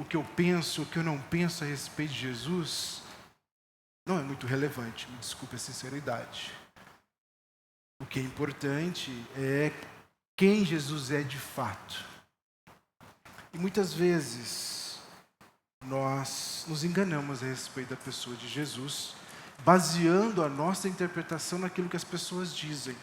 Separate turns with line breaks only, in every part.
que eu penso, o que eu não penso a respeito de Jesus, não é muito relevante, me desculpe a sinceridade. O que é importante é quem Jesus é de fato. E muitas vezes nós nos enganamos a respeito da pessoa de Jesus, baseando a nossa interpretação naquilo que as pessoas dizem.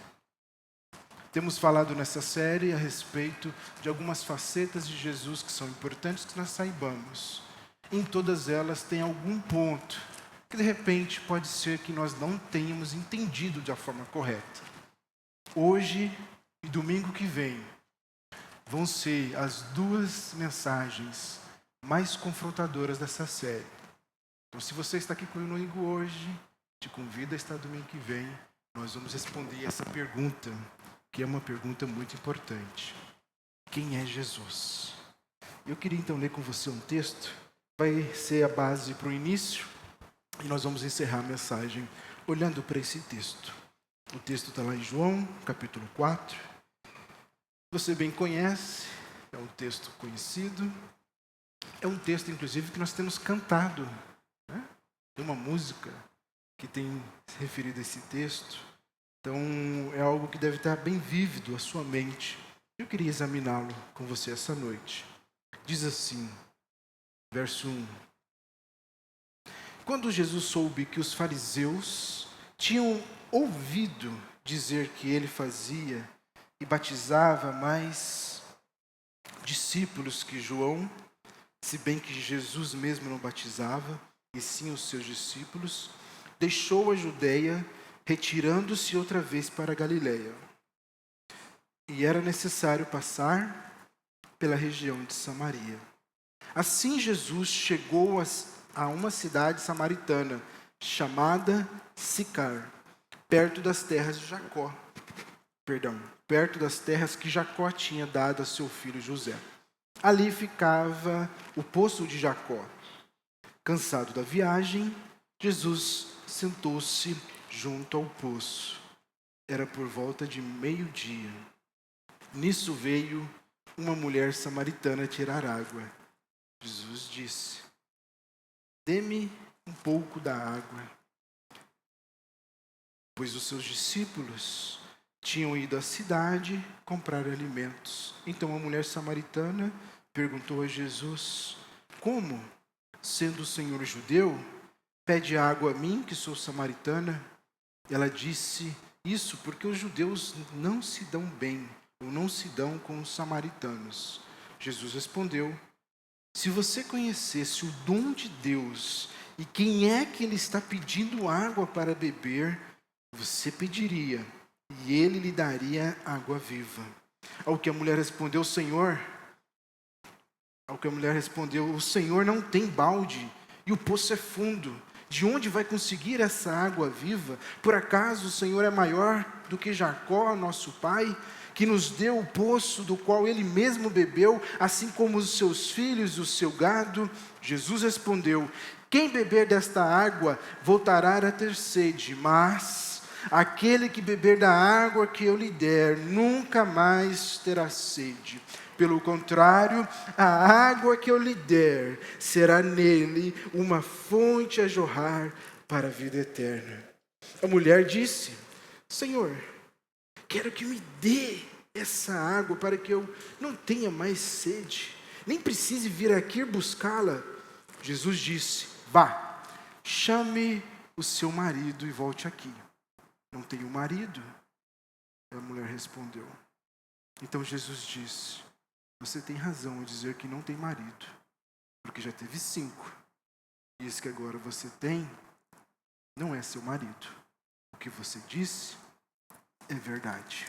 Temos falado nessa série a respeito de algumas facetas de Jesus que são importantes que nós saibamos. Em todas elas tem algum ponto que de repente pode ser que nós não tenhamos entendido da forma correta. Hoje e domingo que vem vão ser as duas mensagens mais confrontadoras dessa série. Então, se você está aqui comigo hoje, te convido a estar domingo que vem. Nós vamos responder essa pergunta, que é uma pergunta muito importante. Quem é Jesus? Eu queria então ler com você um texto, vai ser a base para o início, e nós vamos encerrar a mensagem olhando para esse texto. O texto está lá em João, capítulo 4. Você bem conhece, é um texto conhecido, é um texto inclusive que nós temos cantado, né? Tem uma música que tem se referido a esse texto. Então, é algo que deve estar bem vívido à sua mente. Eu queria examiná-lo com você essa noite. Diz assim, verso 1. Quando Jesus soube que os fariseus tinham ouvido dizer que ele fazia e batizava mais discípulos que João, se bem que Jesus mesmo não batizava, e sim os seus discípulos, deixou a Judeia, retirando-se outra vez para a Galiléia. E era necessário passar pela região de Samaria. Assim Jesus chegou a uma cidade samaritana, chamada Sicar, perto das terras de Jacó. Perto das terras que Jacó tinha dado a seu filho José. Ali ficava o poço de Jacó. Cansado da viagem, Jesus sentou-se junto ao poço. Era por volta de meio-dia. Nisso veio uma mulher samaritana tirar água. Jesus disse: dê-me um pouco da água. Pois os seus discípulos tinham ido à cidade comprar alimentos. Então a mulher samaritana perguntou a Jesus: como, sendo o Senhor judeu, pede água a mim, que sou samaritana? Ela disse isso porque os judeus não se dão bem, ou não se dão com os samaritanos. Jesus respondeu: se você conhecesse o dom de Deus e quem é que ele está pedindo água para beber, você pediria e ele lhe daria água viva. Ao que a mulher respondeu: o Senhor não tem balde e o poço é fundo. De onde vai conseguir essa água viva? Por acaso o Senhor é maior do que Jacó, nosso pai, que nos deu o poço do qual ele mesmo bebeu, assim como os seus filhos e o seu gado? Jesus respondeu: quem beber desta água voltará a ter sede, mas aquele que beber da água que eu lhe der nunca mais terá sede. Pelo contrário, a água que eu lhe der será nele uma fonte a jorrar para a vida eterna. A mulher disse: Senhor, quero que me dê essa água para que eu não tenha mais sede, nem precise vir aqui buscá-la. Jesus disse: vá, chame o seu marido e volte aqui. Não tenho marido. A mulher respondeu. Então Jesus disse: você tem razão ao dizer que não tem marido, porque já teve 5. E esse que agora você tem não é seu marido. O que você disse é verdade.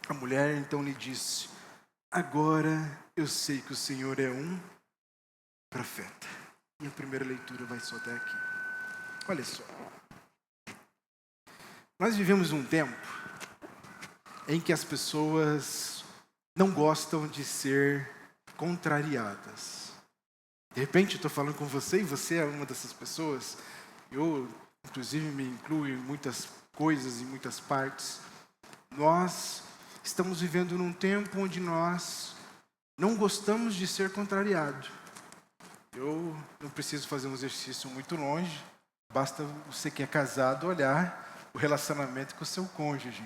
A mulher então lhe disse: agora eu sei que o Senhor é um profeta. E a primeira leitura vai só até aqui. Olha só. Nós vivemos um tempo em que as pessoas não gostam de ser contrariadas. De repente eu estou falando com você e você é uma dessas pessoas. Eu, inclusive, me incluo em muitas coisas, em muitas partes. Nós estamos vivendo num tempo onde nós não gostamos de ser contrariados. Eu não preciso fazer um exercício muito longe, basta você que é casado olhar o relacionamento com o seu cônjuge.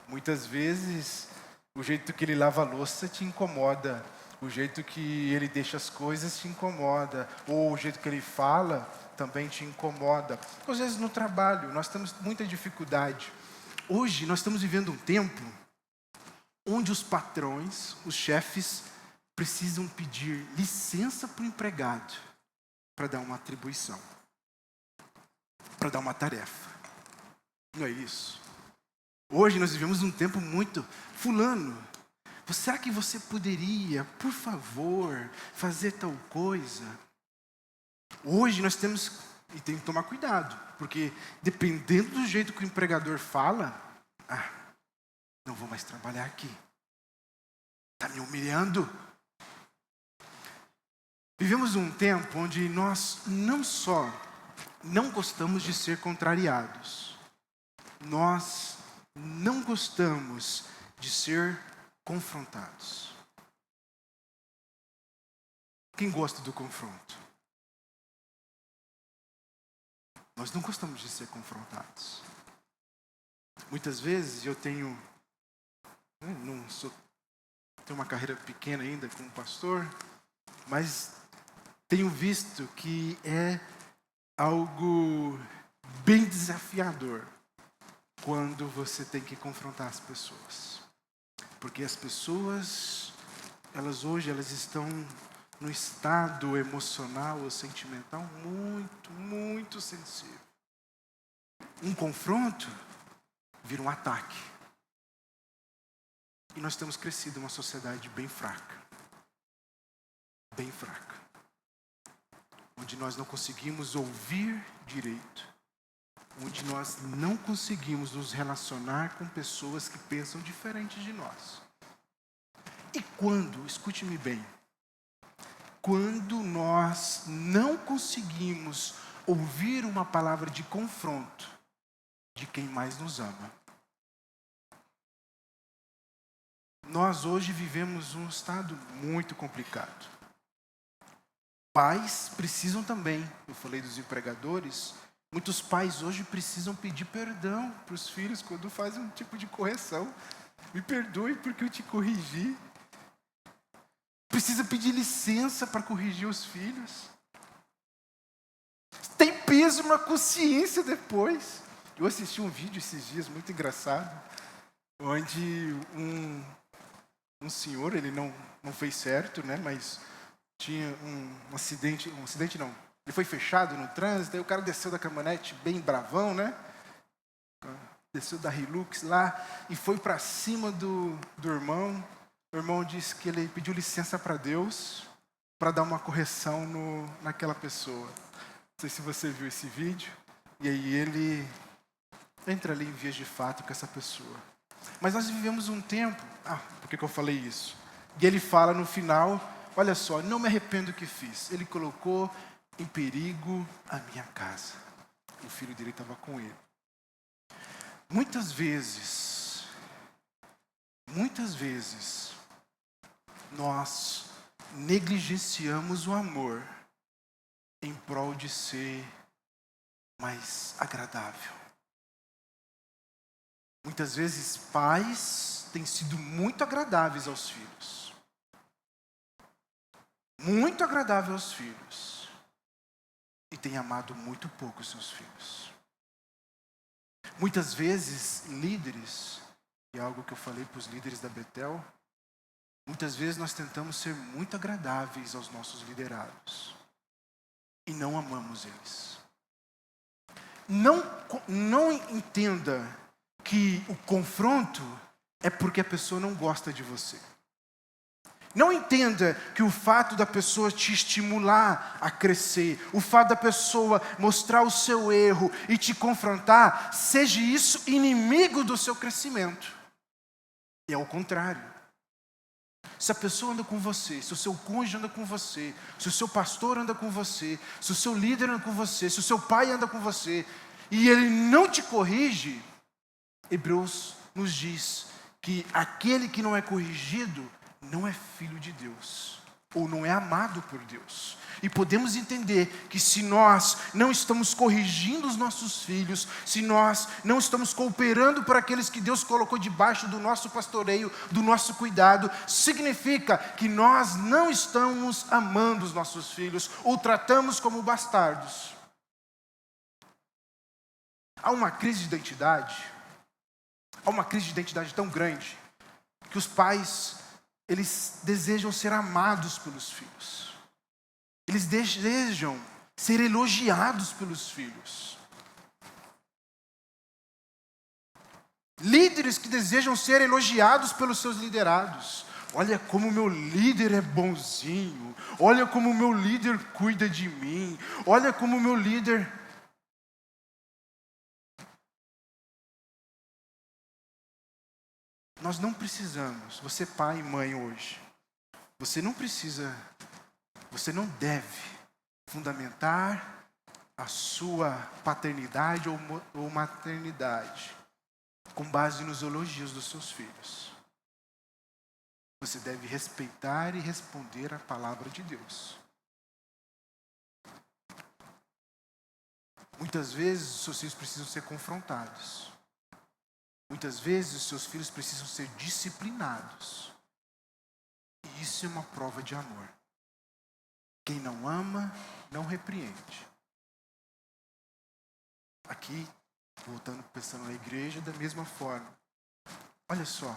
Muitas vezes, o jeito que ele lava a louça te incomoda, o jeito que ele deixa as coisas te incomoda, ou o jeito que ele fala também te incomoda. Às vezes no trabalho, nós temos muita dificuldade. Hoje, nós estamos vivendo um tempo onde os patrões, os chefes, precisam pedir licença para o empregado para dar uma atribuição, para dar uma tarefa. Não é isso? Hoje nós vivemos um tempo muito... Fulano, será que você poderia, por favor, fazer tal coisa? Hoje nós temos... E tem que tomar cuidado, porque dependendo do jeito que o empregador fala... não vou mais trabalhar aqui. Está me humilhando. Vivemos um tempo onde nós não só não gostamos de ser contrariados, nós não gostamos de ser confrontados. Quem gosta do confronto? Nós não gostamos de ser confrontados. Muitas vezes eu tenho uma carreira pequena ainda como pastor, mas tenho visto que é algo bem desafiador quando você tem que confrontar as pessoas. Porque as pessoas, hoje estão num estado emocional ou sentimental muito, muito sensível. Um confronto vira um ataque. E nós temos crescido uma sociedade bem fraca. Bem fraca. Onde nós não conseguimos ouvir direito. Onde nós não conseguimos nos relacionar com pessoas que pensam diferente de nós. E quando, escute-me bem, quando nós não conseguimos ouvir uma palavra de confronto de quem mais nos ama. Nós hoje vivemos um estado muito complicado. Pais precisam também, eu falei dos empregadores, muitos pais hoje precisam pedir perdão para os filhos quando fazem um tipo de correção. Me perdoe porque eu te corrigi. Precisa pedir licença para corrigir os filhos. Tem peso na consciência depois. Eu assisti um vídeo esses dias muito engraçado, onde um senhor, ele não fez certo, né, mas tinha um acidente não, ele foi fechado no trânsito, aí o cara desceu da caminhonete bem bravão, né, desceu da Hilux lá e foi para cima do irmão. O irmão disse que ele pediu licença para Deus para dar uma correção naquela pessoa. Não sei se você viu esse vídeo. E aí ele entra ali em vias de fato com essa pessoa. Mas nós vivemos um tempo... por que eu falei isso? E ele fala no final, olha só, não me arrependo do que fiz. Ele colocou em perigo a minha casa. O filho dele estava com ele. Muitas vezes, nós negligenciamos o amor em prol de ser mais agradável. Muitas vezes, pais têm sido muito agradáveis aos filhos. Muito agradável aos filhos. E têm amado muito pouco os seus filhos. Muitas vezes, líderes, e é algo que eu falei para os líderes da Betel, muitas vezes nós tentamos ser muito agradáveis aos nossos liderados. E não amamos eles. Não entenda que o confronto é porque a pessoa não gosta de você. Não entenda que o fato da pessoa te estimular a crescer, o fato da pessoa mostrar o seu erro e te confrontar, seja isso inimigo do seu crescimento. E é o contrário. Se a pessoa anda com você, se o seu cônjuge anda com você, se o seu pastor anda com você, se o seu líder anda com você, se o seu pai anda com você, e ele não te corrige, Hebreus nos diz que aquele que não é corrigido não é filho de Deus, ou não é amado por Deus. E podemos entender que se nós não estamos corrigindo os nossos filhos, se nós não estamos cooperando para aqueles que Deus colocou debaixo do nosso pastoreio, do nosso cuidado, significa que nós não estamos amando os nossos filhos ou tratamos como bastardos. Há uma crise de identidade. Há uma crise de identidade tão grande que os pais, eles desejam ser amados pelos filhos. Eles desejam ser elogiados pelos filhos. Líderes que desejam ser elogiados pelos seus liderados. Olha como o meu líder é bonzinho. Olha como o meu líder cuida de mim. Olha como o meu líder... Nós não precisamos, você pai e mãe hoje, você não deve fundamentar a sua paternidade ou maternidade com base nos elogios dos seus filhos. Você deve respeitar e responder à palavra de Deus. Muitas vezes os seus filhos precisam ser confrontados. Muitas vezes os seus filhos precisam ser disciplinados. E isso é uma prova de amor. Quem não ama, não repreende. Aqui, voltando, pensando na igreja, da mesma forma. Olha só,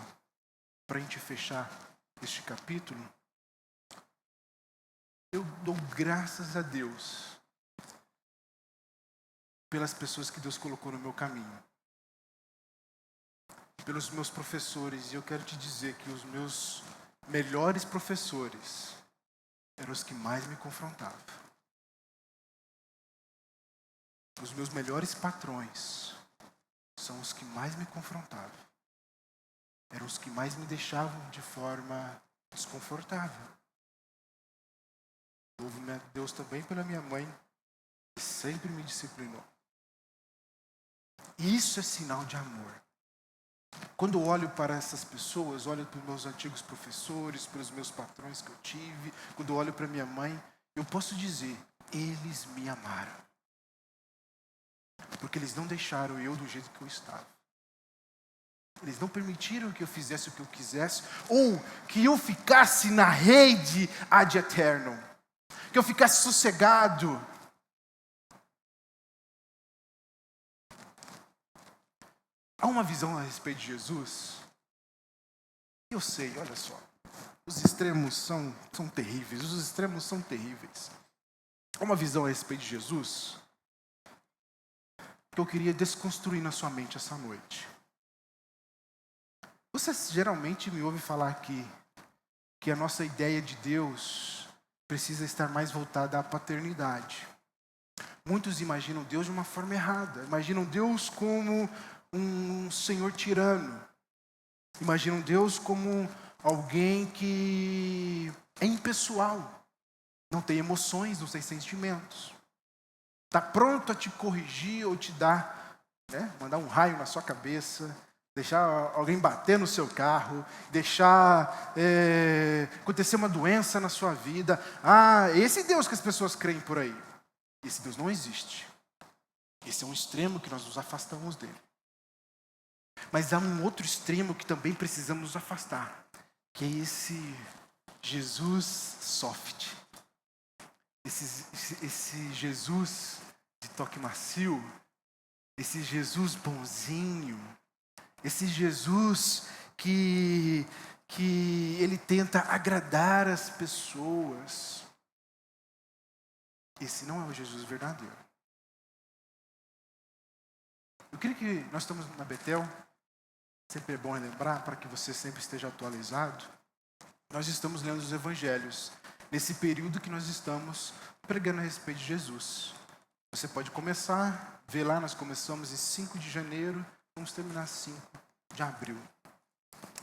para a gente fechar este capítulo, eu dou graças a Deus pelas pessoas que Deus colocou no meu caminho. Pelos meus professores, e eu quero te dizer que os meus melhores professores eram os que mais me confrontavam. Os meus melhores patrões são os que mais me confrontavam. Eram os que mais me deixavam de forma desconfortável. Louvo a Deus também pela minha mãe, que sempre me disciplinou. E isso é sinal de amor. Quando eu olho para essas pessoas, olho para os meus antigos professores, para os meus patrões que eu tive, quando eu olho para minha mãe, eu posso dizer, eles me amaram. Porque eles não deixaram eu do jeito que eu estava. Eles não permitiram que eu fizesse o que eu quisesse, ou que eu ficasse na rede ad eternum, que eu ficasse sossegado. Há uma visão a respeito de Jesus. Eu sei, olha só. Os extremos são terríveis. Os extremos são terríveis. Há uma visão a respeito de Jesus que eu queria desconstruir na sua mente essa noite. Você geralmente me ouve falar que a nossa ideia de Deus precisa estar mais voltada à paternidade. Muitos imaginam Deus de uma forma errada. Imaginam Deus como um senhor tirano. Imaginam Deus como alguém que é impessoal. Não tem emoções, não tem sentimentos. Está pronto a te corrigir ou te dar, mandar um raio na sua cabeça, deixar alguém bater no seu carro, deixar acontecer uma doença na sua vida. Esse Deus que as pessoas creem por aí. Esse Deus não existe. Esse é um extremo que nós nos afastamos dele. Mas há um outro extremo que também precisamos nos afastar, que é esse Jesus soft. Esse Jesus de toque macio, esse Jesus bonzinho, esse Jesus que ele tenta agradar as pessoas. Esse não é o Jesus verdadeiro. Eu creio que nós estamos na Betel, sempre é bom relembrar para que você sempre esteja atualizado. Nós estamos lendo os evangelhos, nesse período que nós estamos pregando a respeito de Jesus. Você pode começar, ver lá, nós começamos em 5 de janeiro, vamos terminar 5 de abril.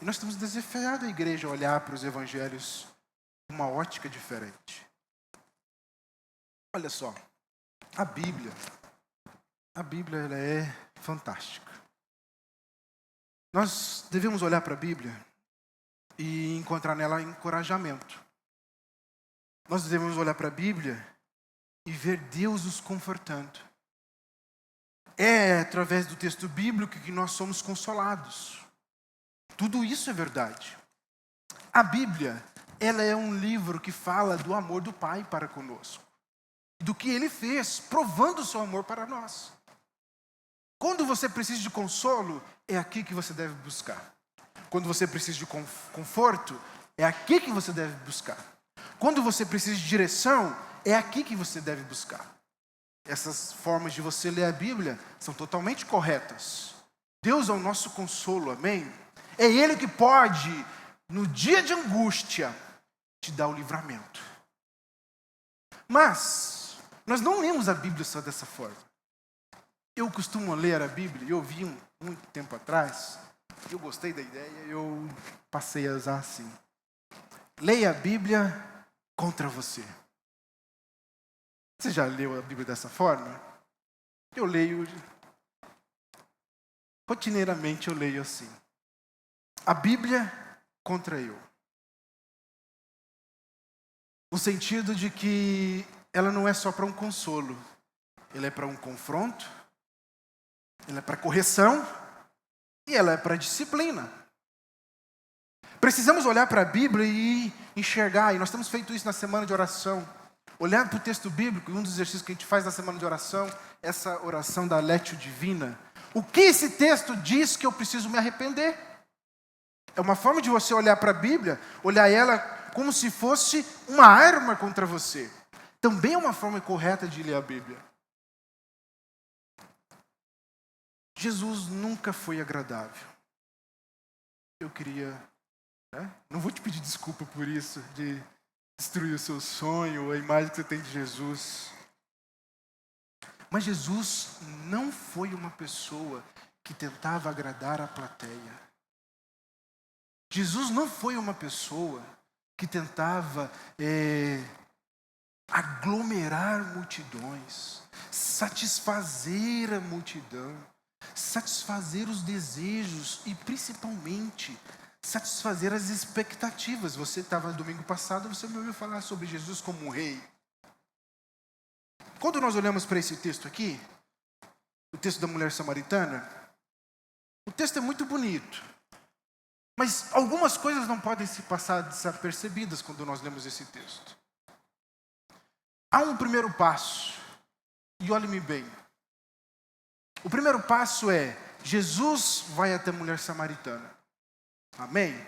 E nós temos desafiado a igreja a olhar para os evangelhos com uma ótica diferente. Olha só, a Bíblia ela é fantástica. Nós devemos olhar para a Bíblia e encontrar nela encorajamento. nós devemos olhar para a Bíblia e ver Deus nos confortando. É através do texto bíblico que nós somos consolados. Tudo isso é verdade. A Bíblia, ela é um livro que fala do amor do Pai para conosco. Do que Ele fez, provando o seu amor para nós. Quando você precisa de consolo, é aqui que você deve buscar. Quando você precisa de conforto, é aqui que você deve buscar. Quando você precisa de direção, é aqui que você deve buscar. Essas formas de você ler a Bíblia são totalmente corretas. Deus é o nosso consolo, amém? É Ele que pode, no dia de angústia, te dar o livramento. Mas, nós não lemos a Bíblia só dessa forma. Eu costumo ler a Bíblia, eu vi muito tempo atrás, eu gostei da ideia, eu passei a usar assim. Leia a Bíblia contra você. Você já leu a Bíblia dessa forma? Eu leio, rotineiramente eu leio assim. A Bíblia contra eu. No sentido de que ela não é só para um consolo. Ela é para um confronto, ela é para correção e ela é para disciplina. Precisamos olhar para a Bíblia e enxergar, e nós temos feito isso na semana de oração. Olhar para o texto bíblico, um dos exercícios que a gente faz na semana de oração, essa oração da Létio Divina. O que esse texto diz que eu preciso me arrepender? É uma forma de você olhar para a Bíblia, olhar ela como se fosse uma arma contra você. Também é uma forma correta de ler a Bíblia. Jesus nunca foi agradável. Eu queria, não vou te pedir desculpa por isso, de destruir o seu sonho, a imagem que você tem de Jesus. Mas Jesus não foi uma pessoa que tentava agradar a plateia. Jesus não foi uma pessoa que tentava aglomerar multidões, satisfazer a multidão, satisfazer os desejos e principalmente satisfazer as expectativas. Você estava no domingo passado, você me ouviu falar sobre Jesus como um rei. Quando nós olhamos para esse texto aqui, o texto da mulher samaritana, o texto é muito bonito. Mas algumas coisas não podem se passar desapercebidas quando nós lemos esse texto. Há um primeiro passo, e olhe-me bem. O primeiro passo é, Jesus vai até a mulher samaritana. Amém?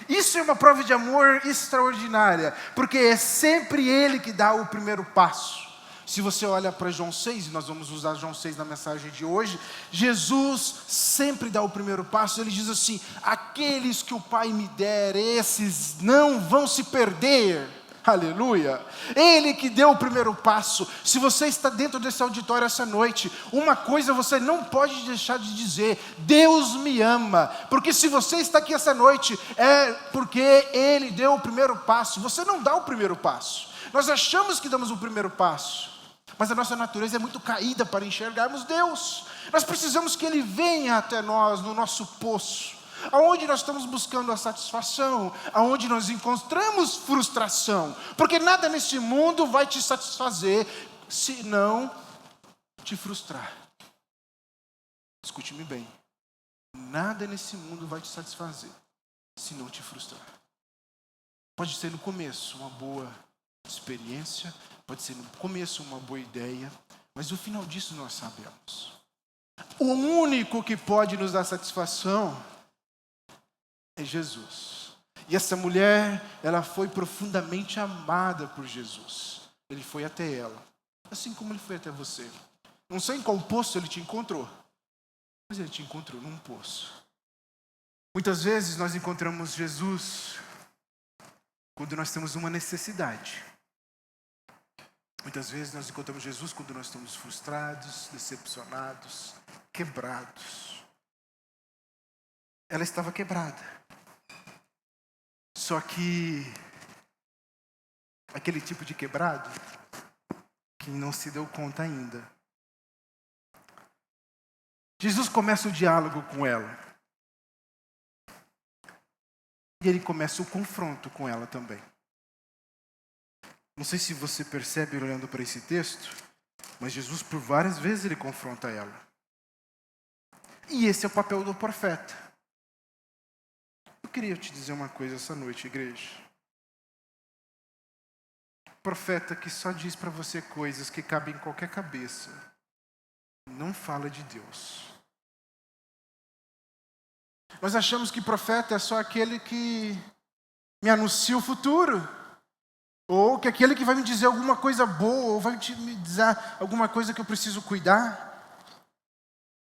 Isso é uma prova de amor extraordinária, porque é sempre Ele que dá o primeiro passo. Se você olha para João 6, e nós vamos usar João 6 na mensagem de hoje, Jesus sempre dá o primeiro passo. Ele diz assim, aqueles que o Pai me der, esses não vão se perder. Aleluia. Ele que deu o primeiro passo. Se você está dentro desse auditório essa noite, uma coisa você não pode deixar de dizer: Deus me ama. Porque se você está aqui essa noite, é porque Ele deu o primeiro passo. Você não dá o primeiro passo. Nós achamos que damos o primeiro passo, mas a nossa natureza é muito caída para enxergarmos Deus. Nós precisamos que Ele venha até nós, no nosso poço, aonde nós estamos buscando a satisfação, aonde nós encontramos frustração, porque nada neste mundo vai te satisfazer se não te frustrar. Escute-me bem, nada nesse mundo vai te satisfazer se não te frustrar. Pode ser no começo uma boa experiência, pode ser no começo uma boa ideia, mas o final disso nós sabemos. O único que pode nos dar satisfação é Jesus. E essa mulher, ela foi profundamente amada por Jesus. Ele foi até ela, assim como Ele foi até você. Não sei em qual poço Ele te encontrou, mas Ele te encontrou num poço. Muitas vezes nós encontramos Jesus quando nós temos uma necessidade. Muitas vezes nós encontramos Jesus quando nós estamos frustrados, decepcionados, quebrados. Ela estava quebrada. Só que aquele tipo de quebrado que não se deu conta ainda. Jesus começa o diálogo com ela. E Ele começa o confronto com ela também. Não sei se você percebe olhando para esse texto, mas Jesus por várias vezes ele confronta ela. E esse é o papel do profeta. Eu queria te dizer uma coisa essa noite, igreja. Profeta que só diz para você coisas que cabem em qualquer cabeça, não fala de Deus. Nós achamos que profeta é só aquele que me anuncia o futuro, ou que aquele que vai me dizer alguma coisa boa, ou vai me dizer alguma coisa que eu preciso cuidar,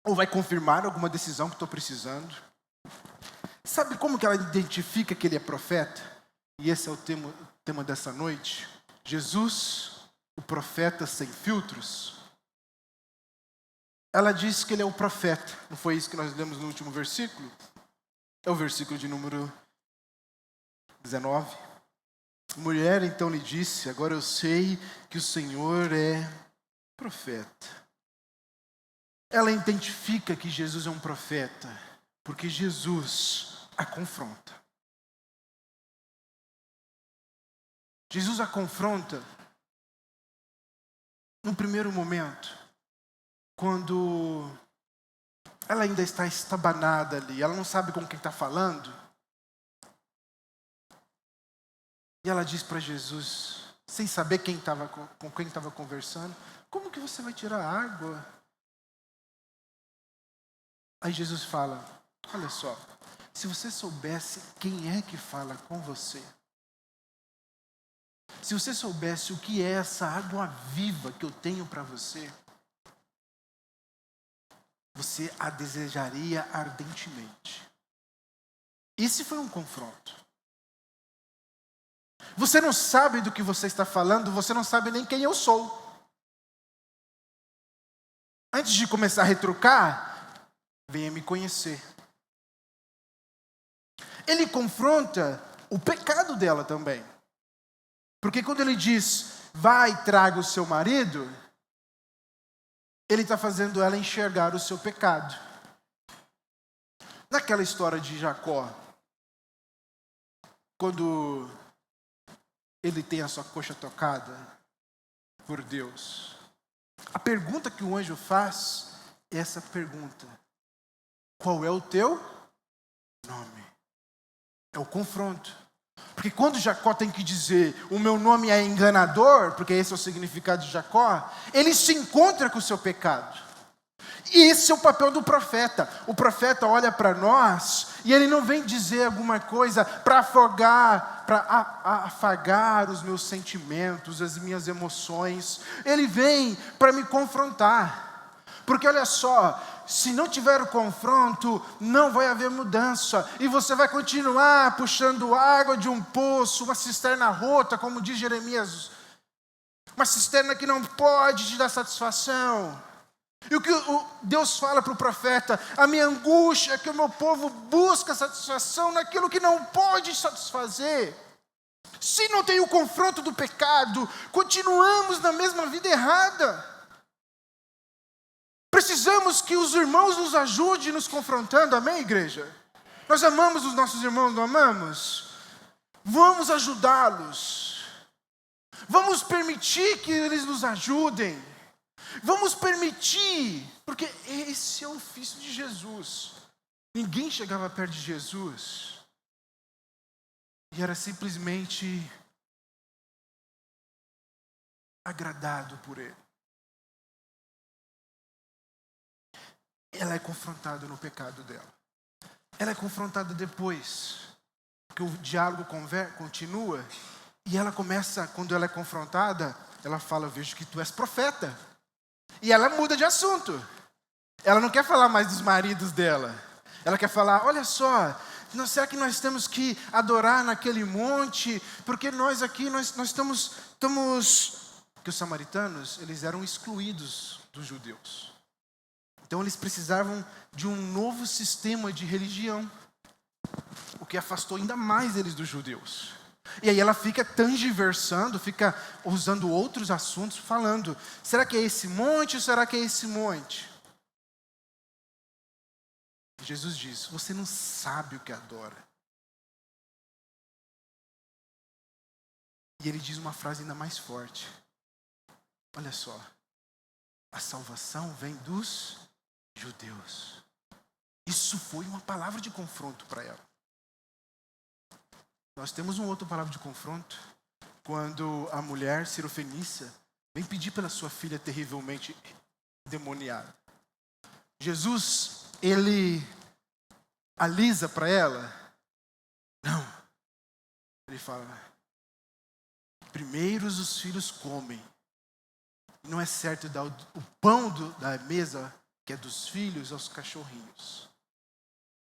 ou vai confirmar alguma decisão que estou precisando. Sabe como que ela identifica que ele é profeta? E esse é o tema dessa noite. Jesus, o profeta sem filtros. Ela diz que ele é o profeta. Não foi isso que nós lemos no último versículo? É o versículo de número 19. Mulher então lhe disse: agora eu sei que o Senhor é profeta. Ela identifica que Jesus é um profeta, porque Jesus a confronta. Jesus a confronta num primeiro momento, quando ela ainda está estabanada ali, ela não sabe com quem está falando. E ela diz para Jesus, sem saber com quem estava conversando: como que você vai tirar água? Aí Jesus fala: olha só, se você soubesse quem é que fala com você, se você soubesse o que é essa água viva que eu tenho para você, você a desejaria ardentemente. Esse foi um confronto. Você não sabe do que você está falando, você não sabe nem quem eu sou. Antes de começar a retrucar, venha me conhecer. Ele confronta o pecado dela também. Porque quando ele diz, vai e traga o seu marido, ele está fazendo ela enxergar o seu pecado. Naquela história de Jacó, quando ele tem a sua coxa tocada por Deus, a pergunta que o anjo faz é essa pergunta: qual é o teu nome? É o confronto. Porque quando Jacó tem que dizer, o meu nome é enganador, porque esse é o significado de Jacó, ele se encontra com o seu pecado. E esse é o papel do profeta. O profeta olha para nós e ele não vem dizer alguma coisa para afagar os meus sentimentos, as minhas emoções. Ele vem para me confrontar. Porque olha só, se não tiver o confronto, não vai haver mudança. E você vai continuar puxando água de um poço, uma cisterna rota, como diz Jeremias. Uma cisterna que não pode te dar satisfação. E o que Deus fala para o profeta: a minha angústia é que o meu povo busca satisfação naquilo que não pode satisfazer. Se não tem o confronto do pecado, continuamos na mesma vida errada. Precisamos que os irmãos nos ajudem nos confrontando, amém, igreja? Nós amamos os nossos irmãos, não amamos? Vamos ajudá-los. Vamos permitir que eles nos ajudem. Vamos permitir, porque esse é o ofício de Jesus. Ninguém chegava perto de Jesus e era simplesmente agradado por ele. Ela é confrontada no pecado dela. Ela é confrontada depois, porque o diálogo continua, e ela começa, quando ela é confrontada, ela fala: eu vejo que tu és profeta. E ela muda de assunto. Ela não quer falar mais dos maridos dela. Ela quer falar: olha só, será que nós temos que adorar naquele monte? Porque nós aqui, nós estamos... Porque os samaritanos, eles eram excluídos dos judeus. Então eles precisavam de um novo sistema de religião, o que afastou ainda mais eles dos judeus. E aí ela fica tergiversando, fica usando outros assuntos, falando: será que é esse monte ou será que é esse monte? Jesus diz: você não sabe o que adora. E ele diz uma frase ainda mais forte. Olha só. A salvação vem dos judeus. Isso foi uma palavra de confronto para ela. Nós temos uma outra palavra de confronto. Quando a mulher sirofenícia vem pedir pela sua filha terrivelmente demoniada. Jesus, ele alisa para ela. Não. Ele fala, primeiro os filhos comem. Não é certo dar o pão da mesa, que é dos filhos, aos cachorrinhos.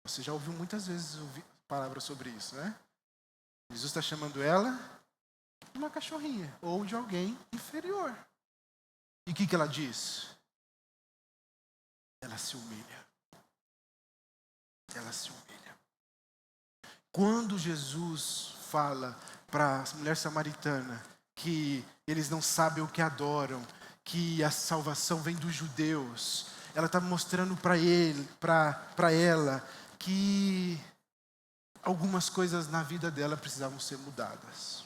Você já ouviu muitas vezes palavras sobre isso, né? Jesus está chamando ela de uma cachorrinha, ou de alguém inferior. E o que ela diz? Ela se humilha. Ela se humilha. Quando Jesus fala para a mulher samaritana que eles não sabem o que adoram, que a salvação vem dos judeus, ela está mostrando para ela que algumas coisas na vida dela precisavam ser mudadas.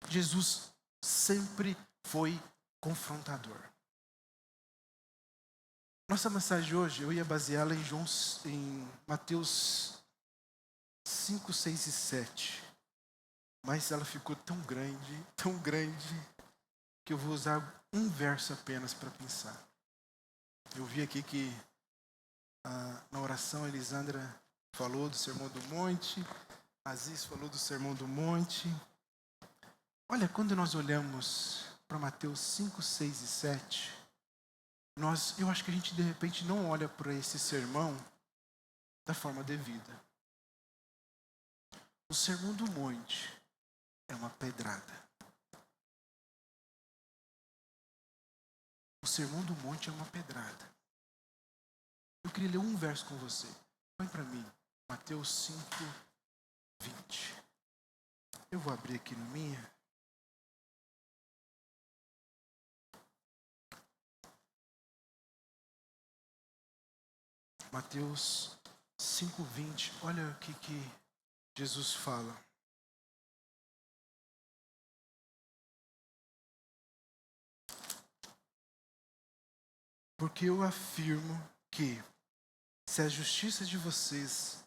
Jesus sempre foi confrontador. Nossa mensagem hoje, eu ia baseá-la em Mateus 5, 6 e 7. Mas ela ficou tão grande, que eu vou usar um verso apenas para pensar. Eu vi aqui que na oração a Elisandra falou do Sermão do Monte, Aziz falou do Sermão do Monte. Olha, quando nós olhamos para Mateus 5, 6 e 7, eu acho que a gente de repente não olha para esse sermão da forma devida. O Sermão do Monte é uma pedrada. O Sermão do Monte é uma pedrada. Eu queria ler um verso com você. Põe para mim, Mateus 5, 20. Eu vou abrir aqui na minha. Mateus 5, 20. Olha o que Jesus fala. Porque eu afirmo que, se a justiça de vocês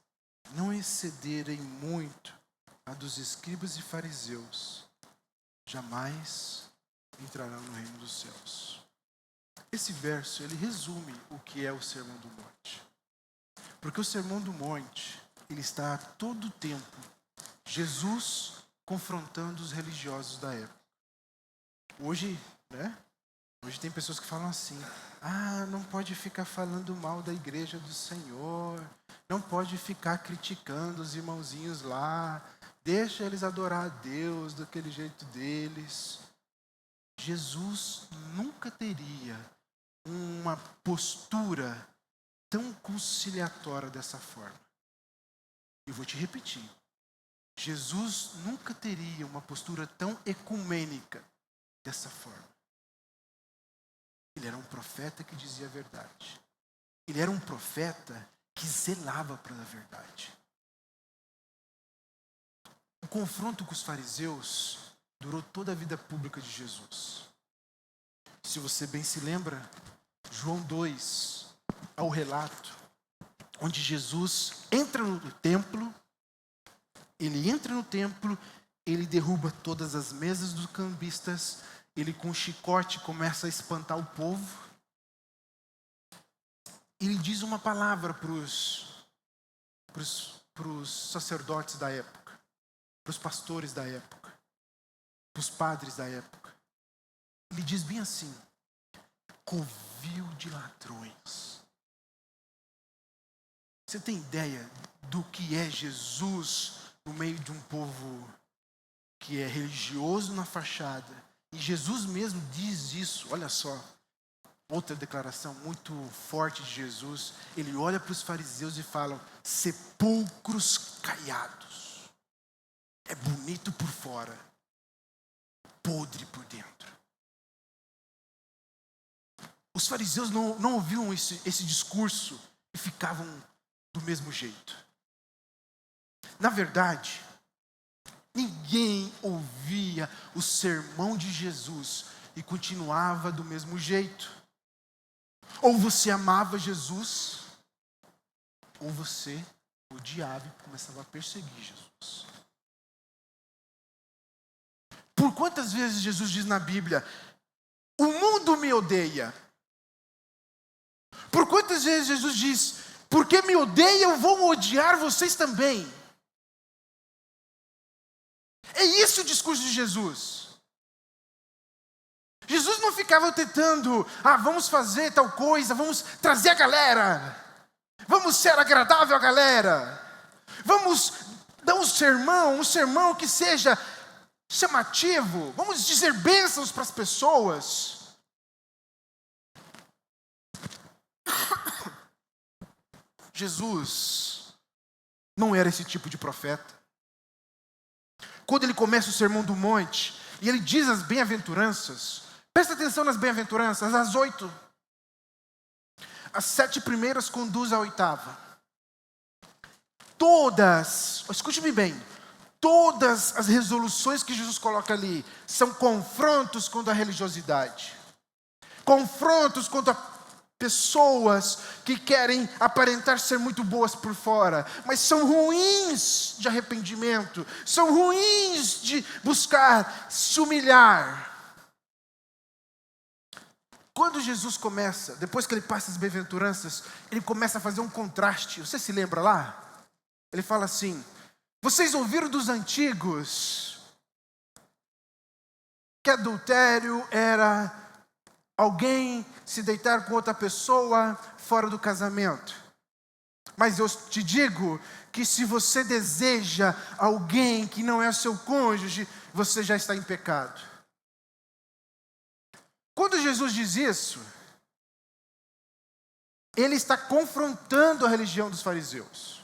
não excederem muito a dos escribas e fariseus, jamais entrarão no reino dos céus. Esse verso, ele resume o que é o Sermão do Monte. Porque o Sermão do Monte, ele está a todo tempo, Jesus confrontando os religiosos da época. Hoje, Hoje tem pessoas que falam assim, não pode ficar falando mal da igreja do Senhor, não pode ficar criticando os irmãozinhos lá, deixa eles adorar a Deus daquele jeito deles. Jesus nunca teria uma postura tão conciliatória dessa forma. E vou te repetir, Jesus nunca teria uma postura tão ecumênica dessa forma. Ele era um profeta que dizia a verdade. Ele era um profeta que zelava pela verdade. O confronto com os fariseus durou toda a vida pública de Jesus. Se você bem se lembra, João 2, ao relato, onde Jesus entra no templo, ele derruba todas as mesas dos cambistas, ele com um chicote começa a espantar o povo. Ele diz uma palavra para os sacerdotes da época, para os pastores da época, para os padres da época. Ele diz bem assim, covil de ladrões. Você tem ideia do que é Jesus no meio de um povo que é religioso na fachada? E Jesus mesmo diz isso, olha só. Outra declaração muito forte de Jesus. Ele olha para os fariseus e fala, sepulcros caiados. É bonito por fora, podre por dentro. Os fariseus não ouviam esse discurso e ficavam do mesmo jeito. Na verdade, Ninguém ouvia o sermão de Jesus e continuava do mesmo jeito. Ou você amava Jesus, ou você odiava e começava a perseguir Jesus. Por quantas vezes Jesus diz na Bíblia, o mundo me odeia? Por quantas vezes Jesus diz, porque me odeiam, vão odiar vocês também? É esse o discurso de Jesus. Jesus não ficava tentando, vamos fazer tal coisa, vamos trazer a galera, vamos ser agradável à galera, vamos dar um sermão que seja chamativo, vamos dizer bênçãos para as pessoas. Jesus não era esse tipo de profeta. Quando ele começa o Sermão do Monte, e ele diz as bem-aventuranças, presta atenção nas bem-aventuranças, as 8. As 7 primeiras conduzem à 8ª. Todas, escute-me bem, todas as resoluções que Jesus coloca ali são confrontos contra a religiosidade. Confrontos contra pessoas que querem aparentar ser muito boas por fora, mas são ruins de arrependimento, são ruins de buscar se humilhar. Quando Jesus começa, depois que ele passa as bem-aventuranças, ele começa a fazer um contraste. Você se lembra lá? Ele fala assim, vocês ouviram dos antigos que adultério era alguém se deitar com outra pessoa fora do casamento. Mas eu te digo que se você deseja alguém que não é seu cônjuge, você já está em pecado. Quando Jesus diz isso, ele está confrontando a religião dos fariseus.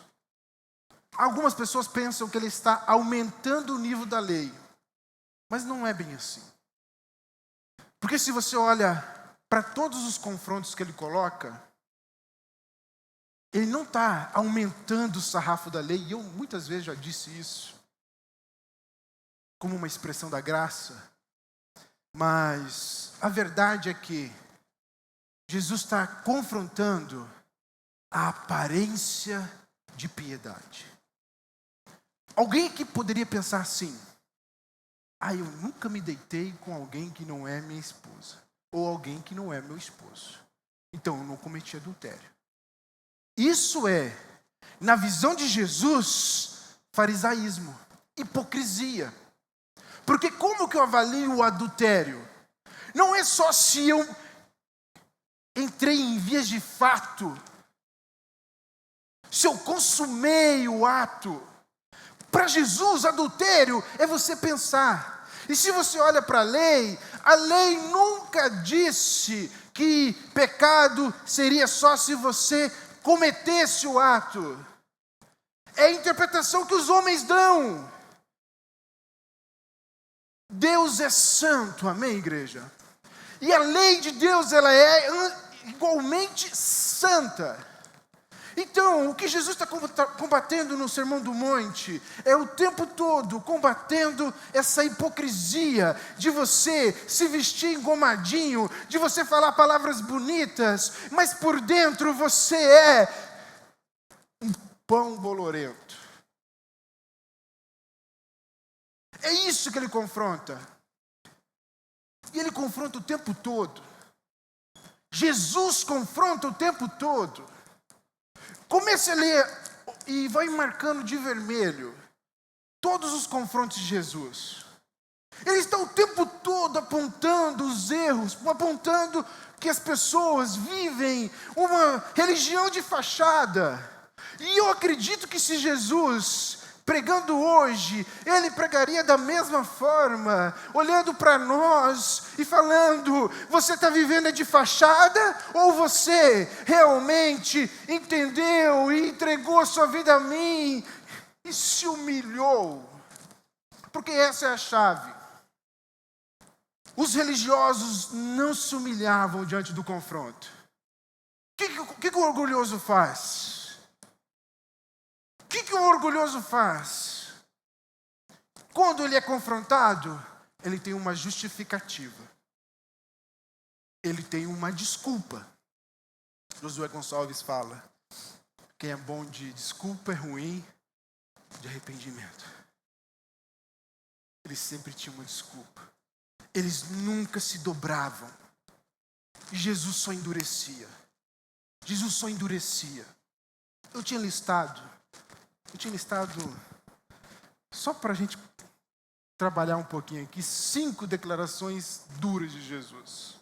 Algumas pessoas pensam que ele está aumentando o nível da lei, mas não é bem assim. Porque se você olha para todos os confrontos que ele coloca, ele não está aumentando o sarrafo da lei, e eu muitas vezes já disse isso, como uma expressão da graça, mas a verdade é que Jesus está confrontando a aparência de piedade. Alguém que poderia pensar assim, eu nunca me deitei com alguém que não é minha esposa, ou alguém que não é meu esposo, então eu não cometi adultério. Isso é, na visão de Jesus, farisaísmo, hipocrisia. Porque como que eu avalio o adultério? Não é só se eu entrei em vias de fato, se eu consumei o ato. Para Jesus, adultério é você pensar. E se você olha para a lei nunca disse que pecado seria só se você cometesse o ato. É a interpretação que os homens dão. Deus é santo, amém, igreja? E a lei de Deus, ela é igualmente santa. Então, o que Jesus está combatendo no Sermão do Monte é o tempo todo combatendo essa hipocrisia de você se vestir engomadinho, de você falar palavras bonitas, mas por dentro você é um pão bolorento. É isso que ele confronta. E ele confronta o tempo todo. Jesus confronta o tempo todo. Comece a ler e vai marcando de vermelho todos os confrontos de Jesus. Ele está o tempo todo apontando os erros, apontando que as pessoas vivem uma religião de fachada. E eu acredito que se Jesus, pregando hoje, ele pregaria da mesma forma, olhando para nós e falando, você está vivendo de fachada ou você realmente entendeu e entregou a sua vida a mim e se humilhou? Porque essa é a chave. Os religiosos não se humilhavam diante do confronto. O que o orgulhoso faz? O que o orgulhoso faz? quando ele é confrontado, ele tem uma justificativa. Ele tem uma desculpa. Josué Gonçalves fala: quem é bom de desculpa é ruim de arrependimento. Eles sempre tinham uma desculpa. Eles nunca se dobravam. E Jesus só endurecia. Jesus só endurecia. Eu tinha listado, só para a gente trabalhar um pouquinho aqui, 5 declarações duras de Jesus.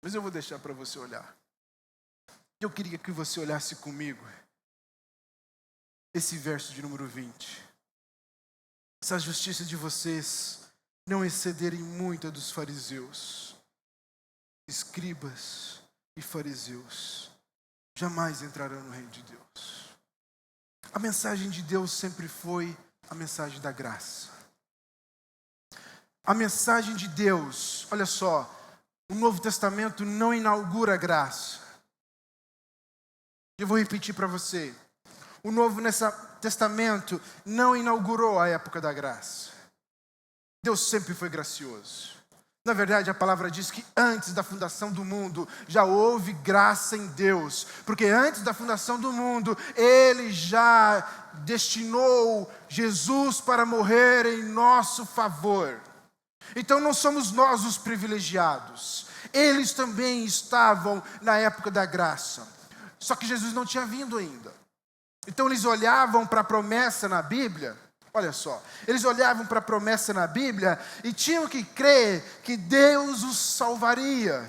Mas eu vou deixar para você olhar. Eu queria que você olhasse comigo esse verso de número 20. Se a justiça de vocês não excederem muito a dos fariseus, escribas e fariseus, jamais entrarão no reino de Deus. A mensagem de Deus sempre foi a mensagem da graça. A mensagem de Deus, olha só, o Novo Testamento não inaugura a graça. Eu vou repetir para você. O Novo Testamento não inaugurou a época da graça. Deus sempre foi gracioso. Na verdade, a palavra diz que antes da fundação do mundo já houve graça em Deus. Porque antes da fundação do mundo, Ele já destinou Jesus para morrer em nosso favor. Então não somos nós os privilegiados. Eles também estavam na época da graça. Só que Jesus não tinha vindo ainda. Então eles olhavam para a promessa na Bíblia. Olha só, eles olhavam para a promessa na Bíblia e tinham que crer que Deus os salvaria.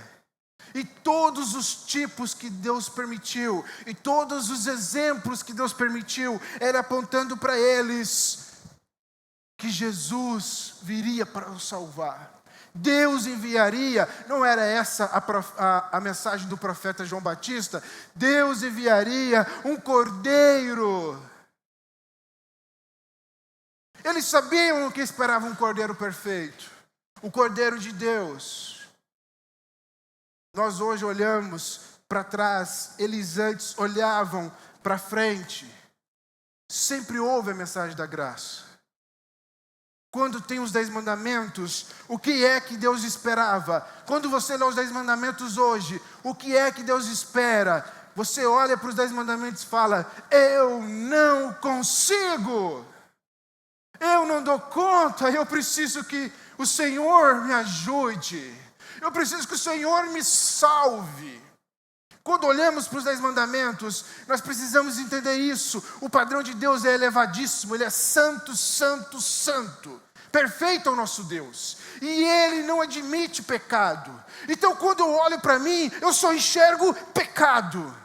E todos os tipos que Deus permitiu, e todos os exemplos que Deus permitiu, era apontando para eles que Jesus viria para os salvar. Deus enviaria, não era essa a mensagem do profeta João Batista? Deus enviaria um cordeiro. Eles sabiam o que esperavam, um cordeiro perfeito, o cordeiro de Deus. Nós hoje olhamos para trás, eles antes olhavam para frente. Sempre houve a mensagem da graça. Quando tem os 10 mandamentos, o que é que Deus esperava? Quando você lê os 10 mandamentos hoje, o que é que Deus espera? Você olha para os 10 mandamentos e fala: eu não consigo, eu não dou conta, eu preciso que o Senhor me ajude, eu preciso que o Senhor me salve. Quando olhamos para os 10 mandamentos, nós precisamos entender isso. O padrão de Deus é elevadíssimo, Ele é santo, santo, santo. Perfeito é o nosso Deus. E Ele não admite pecado. Então quando eu olho para mim, eu só enxergo pecado.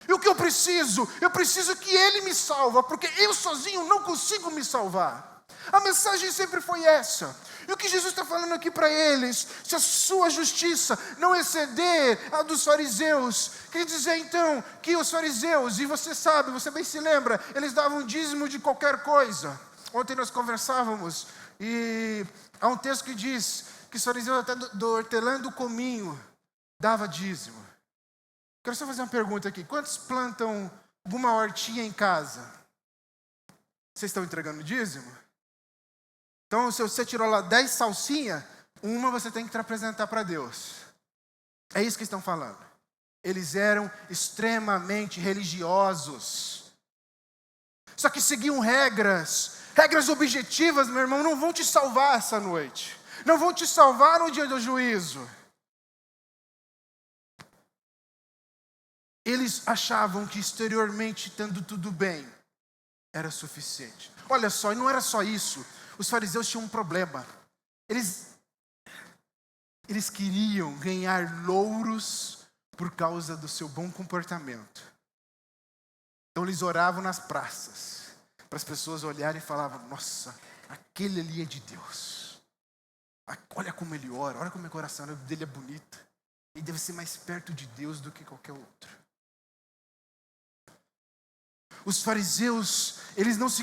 E o que eu preciso? Eu preciso que Ele me salva, porque eu sozinho não consigo me salvar. A mensagem sempre foi essa. E o que Jesus está falando aqui para eles? Se a sua justiça não exceder a dos fariseus, quer dizer então que os fariseus, e você sabe, você bem se lembra, eles davam dízimo de qualquer coisa. Ontem nós conversávamos e há um texto que diz que os fariseus até do hortelã do cominho dava dízimo. Quero só fazer uma pergunta aqui. Quantos plantam alguma hortinha em casa? Vocês estão entregando dízimo? Então, se você tirou lá 10 salsinhas, uma você tem que apresentar para Deus. É isso que estão falando. Eles eram extremamente religiosos. Só que seguiam regras objetivas, meu irmão, não vão te salvar essa noite. Não vão te salvar no dia do juízo. Eles achavam que exteriormente, tendo tudo bem, era suficiente. Olha só, e não era só isso. Os fariseus tinham um problema. Eles queriam ganhar louros por causa do seu bom comportamento. Então eles oravam nas praças, para as pessoas olharem e falavam: nossa, aquele ali é de Deus. Olha como ele ora, olha como o coração dele é bonito. Ele deve ser mais perto de Deus do que qualquer outro. Os fariseus, eles não se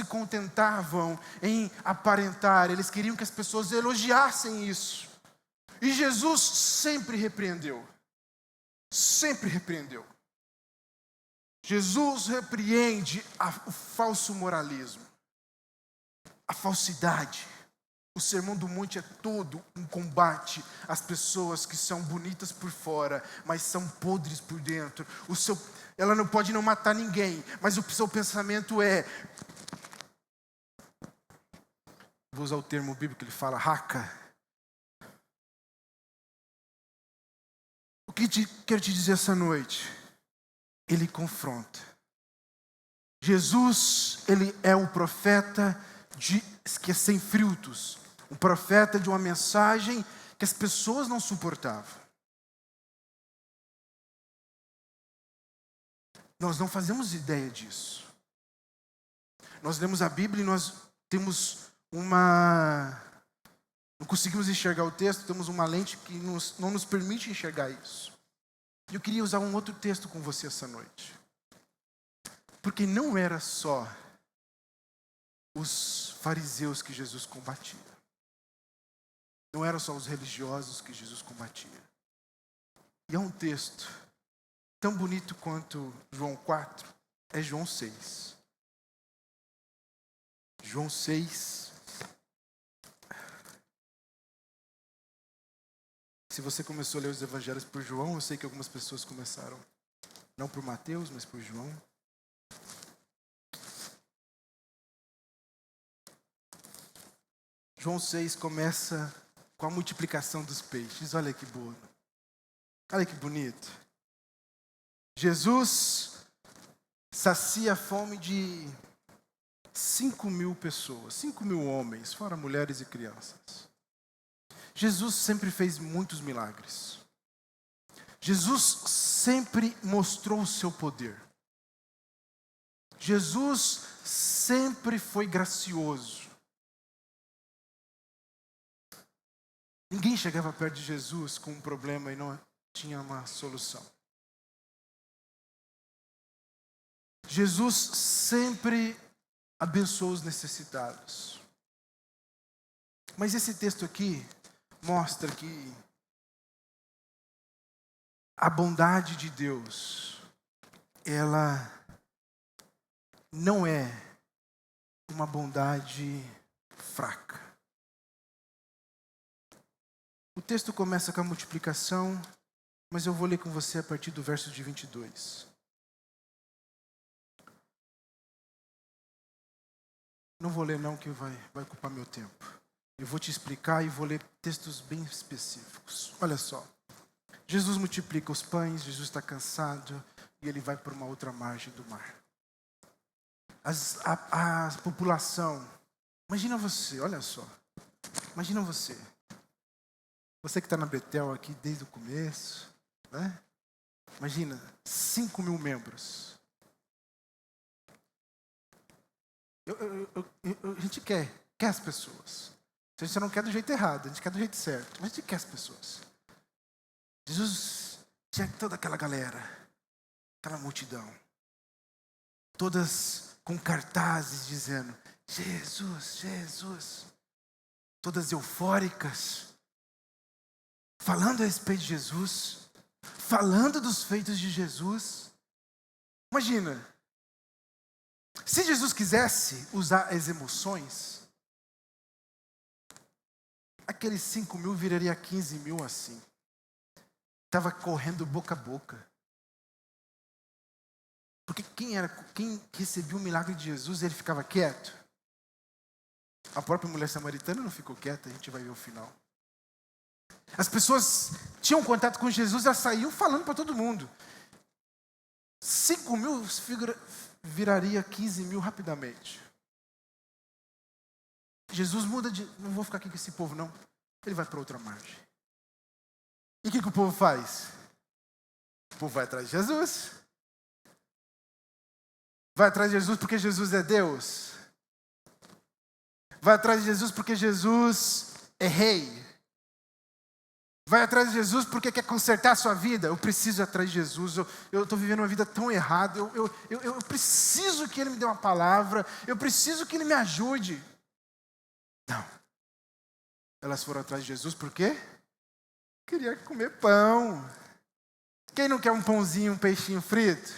contentavam em aparentar, eles queriam que as pessoas elogiassem isso. E Jesus sempre repreendeu. Sempre repreendeu. Jesus repreende o falso moralismo. a falsidade. O Sermão do Monte é todo um combate às pessoas que são bonitas por fora, mas são podres por dentro. Ela não pode não matar ninguém, mas o seu pensamento é... Vou usar o termo bíblico que ele fala, raca. O que quero te dizer essa noite? Ele confronta. Jesus, ele é o profeta que é sem filtros. Um profeta de uma mensagem que as pessoas não suportavam. Nós não fazemos ideia disso. Nós lemos a Bíblia e nós temos não conseguimos enxergar o texto, temos uma lente que não nos permite enxergar isso. E eu queria usar um outro texto com você essa noite. Porque não era só os fariseus que Jesus combatia. Não eram só os religiosos que Jesus combatia. E é um texto tão bonito quanto João 4, é João 6. João 6. Se você começou a ler os evangelhos por João, eu sei que algumas pessoas começaram, não por Mateus, mas por João. João 6 começa com a multiplicação dos peixes. Olha que boa. Olha que bonito. Jesus sacia a fome de 5.000 pessoas, 5.000 homens, fora mulheres e crianças. Jesus sempre fez muitos milagres. Jesus sempre mostrou o seu poder. Jesus sempre foi gracioso. Ninguém chegava perto de Jesus com um problema e não tinha uma solução. Jesus sempre abençoou os necessitados. Mas esse texto aqui mostra que a bondade de Deus, ela não é uma bondade fraca. O texto começa com a multiplicação, mas eu vou ler com você a partir do verso de 22. Não vou ler não, que vai ocupar meu tempo. Eu vou te explicar e vou ler textos bem específicos. Olha só. Jesus multiplica os pães, Jesus está cansado e ele vai para uma outra margem do mar. A população, imagina você, olha só. Imagina você. Você que está na Betel aqui desde o começo, né? Imagina, 5.000 membros. A gente quer as pessoas. A gente não quer do jeito errado, a gente quer do jeito certo. Mas a gente quer as pessoas. Jesus tinha toda aquela galera, aquela multidão. Todas com cartazes dizendo, Jesus, Jesus. Todas eufóricas. Falando a respeito de Jesus. Falando dos feitos de Jesus. Imagina. Se Jesus quisesse usar as emoções, aqueles 5.000 viraria 15.000 assim. Estava correndo boca a boca. Porque quem recebia o milagre de Jesus, ele ficava quieto. A própria mulher samaritana não ficou quieta, a gente vai ver o final. As pessoas tinham contato com Jesus, elas saíam falando para todo mundo. 5.000 viraria 15.000 rapidamente. Jesus muda de... Não vou ficar aqui com esse povo, não. Ele vai para outra margem. E o que o povo faz? O povo vai atrás de Jesus. Vai atrás de Jesus porque Jesus é Deus. Vai atrás de Jesus porque Jesus é rei. Vai atrás de Jesus porque quer consertar a sua vida. Eu preciso ir atrás de Jesus. Eu estou vivendo uma vida tão errada. Eu preciso que Ele me dê uma palavra. Eu preciso que Ele me ajude. Não. Elas foram atrás de Jesus por quê? Queria comer pão. Quem não quer um pãozinho, um peixinho frito?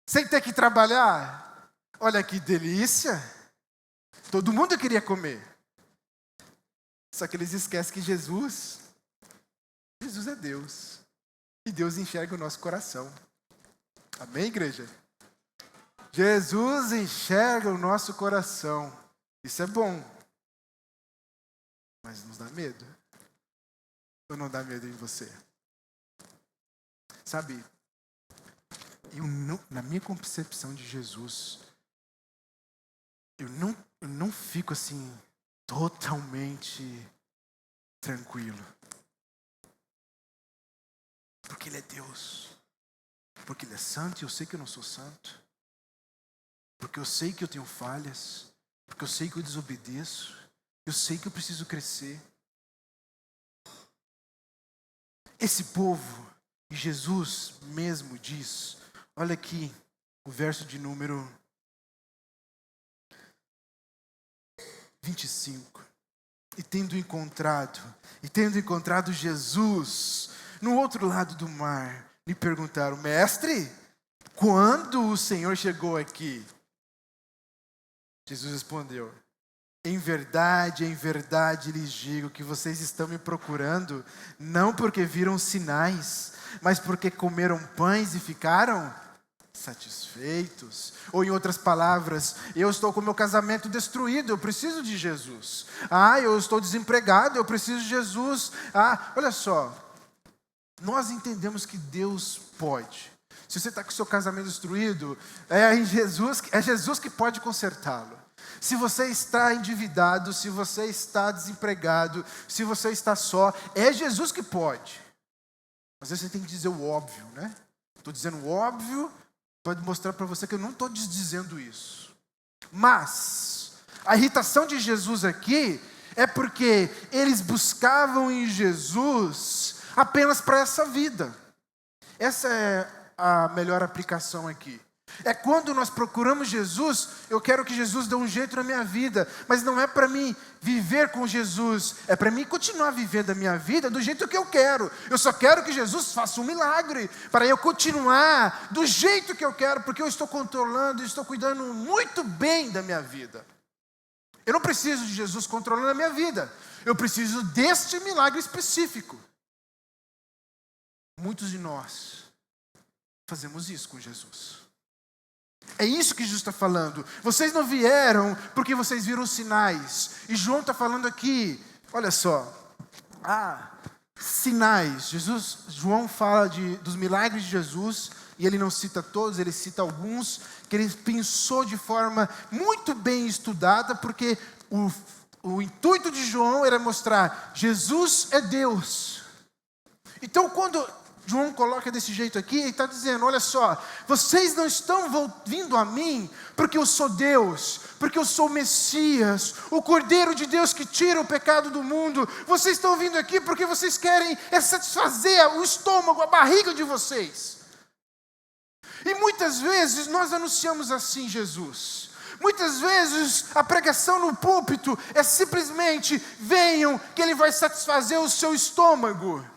Sem ter que trabalhar? Olha que delícia. Todo mundo queria comer. Só que eles esquecem que Jesus é Deus. E Deus enxerga o nosso coração. Amém, igreja? Jesus enxerga o nosso coração. Isso é bom. Mas nos dá medo. Ou não dá medo em você? Sabe, na minha concepção de Jesus, eu não fico assim, totalmente tranquilo. Porque Ele é Deus. Porque Ele é santo e eu sei que eu não sou santo. Porque eu sei que eu tenho falhas. Porque eu sei que eu desobedeço. Eu sei que eu preciso crescer. Esse povo, e Jesus mesmo diz, olha aqui o verso de número 25. E tendo encontrado Jesus no outro lado do mar, lhe perguntaram: Mestre, quando o Senhor chegou aqui? Jesus respondeu: em verdade lhes digo que vocês estão me procurando, não porque viram sinais, mas porque comeram pães e ficaram satisfeitos. Ou em outras palavras, eu estou com meu casamento destruído, eu preciso de Jesus. Eu estou desempregado, eu preciso de Jesus. Olha só, nós entendemos que Deus pode. Se você está com o seu casamento destruído, é Jesus que pode consertá-lo. Se você está endividado, se você está desempregado, se você está só, é Jesus que pode. Às vezes você tem que dizer o óbvio, né? Estou dizendo o óbvio, pode mostrar para você que eu não estou dizendo isso. Mas a irritação de Jesus aqui é porque eles buscavam em Jesus apenas para essa vida. Essa é a melhor aplicação aqui. É quando nós procuramos Jesus, eu quero que Jesus dê um jeito na minha vida, mas não é para mim viver com Jesus, é para mim continuar vivendo a minha vida do jeito que eu quero. Eu só quero que Jesus faça um milagre, para eu continuar do jeito que eu quero, porque eu estou controlando, estou cuidando muito bem da minha vida. Eu não preciso de Jesus controlando a minha vida, eu preciso deste milagre específico. Muitos de nós fazemos isso com Jesus. É isso que Jesus está falando. Vocês não vieram porque vocês viram sinais. E João está falando aqui, olha só. Sinais. João fala dos milagres de Jesus, e ele não cita todos, ele cita alguns, que ele pensou de forma muito bem estudada, porque o intuito de João era mostrar: Jesus é Deus. Então quando João coloca desse jeito aqui, ele está dizendo: olha só, vocês não estão vindo a mim porque eu sou Deus, porque eu sou o Messias, o Cordeiro de Deus que tira o pecado do mundo. Vocês estão vindo aqui porque vocês querem satisfazer o estômago, a barriga de vocês. E muitas vezes nós anunciamos assim Jesus. Muitas vezes a pregação no púlpito é simplesmente: venham que Ele vai satisfazer o seu estômago.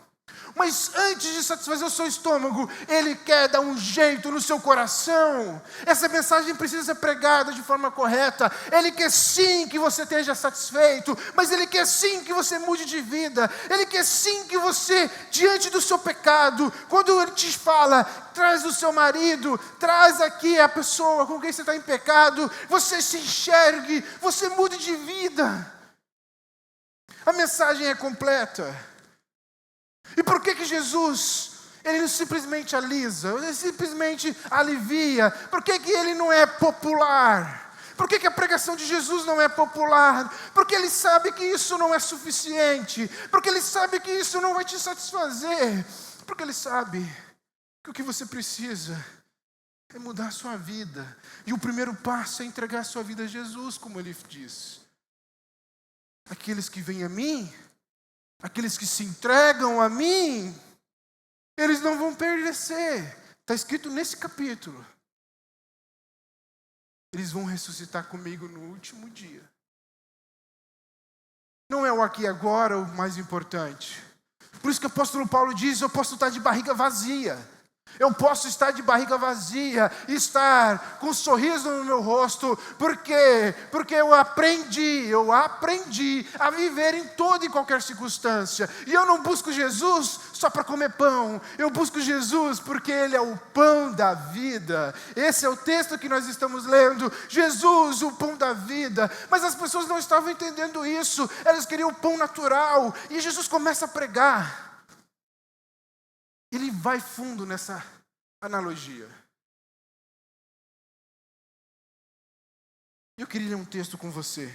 Mas antes de satisfazer o seu estômago, Ele quer dar um jeito no seu coração. Essa mensagem precisa ser pregada de forma correta. Ele quer sim que você esteja satisfeito, mas Ele quer sim que você mude de vida. Ele quer sim que você, diante do seu pecado, quando Ele te fala: traz o seu marido, traz aqui a pessoa com quem você está em pecado, você se enxergue, você mude de vida. A mensagem é completa. E por que Jesus, Ele não simplesmente alisa, Ele simplesmente alivia? Por que Ele não é popular? Por que a pregação de Jesus não é popular? Porque Ele sabe que isso não é suficiente. Porque Ele sabe que isso não vai te satisfazer. Porque Ele sabe que o que você precisa é mudar a sua vida. E o primeiro passo é entregar a sua vida a Jesus, como Ele diz. Aqueles que vêm a mim, aqueles que se entregam a mim, eles não vão perecer. Está escrito nesse capítulo. Eles vão ressuscitar comigo no último dia. Não é o aqui e agora o mais importante. Por isso que o apóstolo Paulo diz: eu posso estar de barriga vazia, Eu posso estar de barriga vazia, estar com um sorriso no meu rosto. Por quê? Porque eu aprendi a viver em toda e qualquer circunstância. E eu não busco Jesus só para comer pão. Eu busco Jesus porque Ele é o pão da vida. Esse é o texto que nós estamos lendo. Jesus, o pão da vida. Mas as pessoas não estavam entendendo isso. Elas queriam o pão natural. E Jesus começa a pregar. Ele vai fundo nessa analogia. Eu queria ler um texto com você.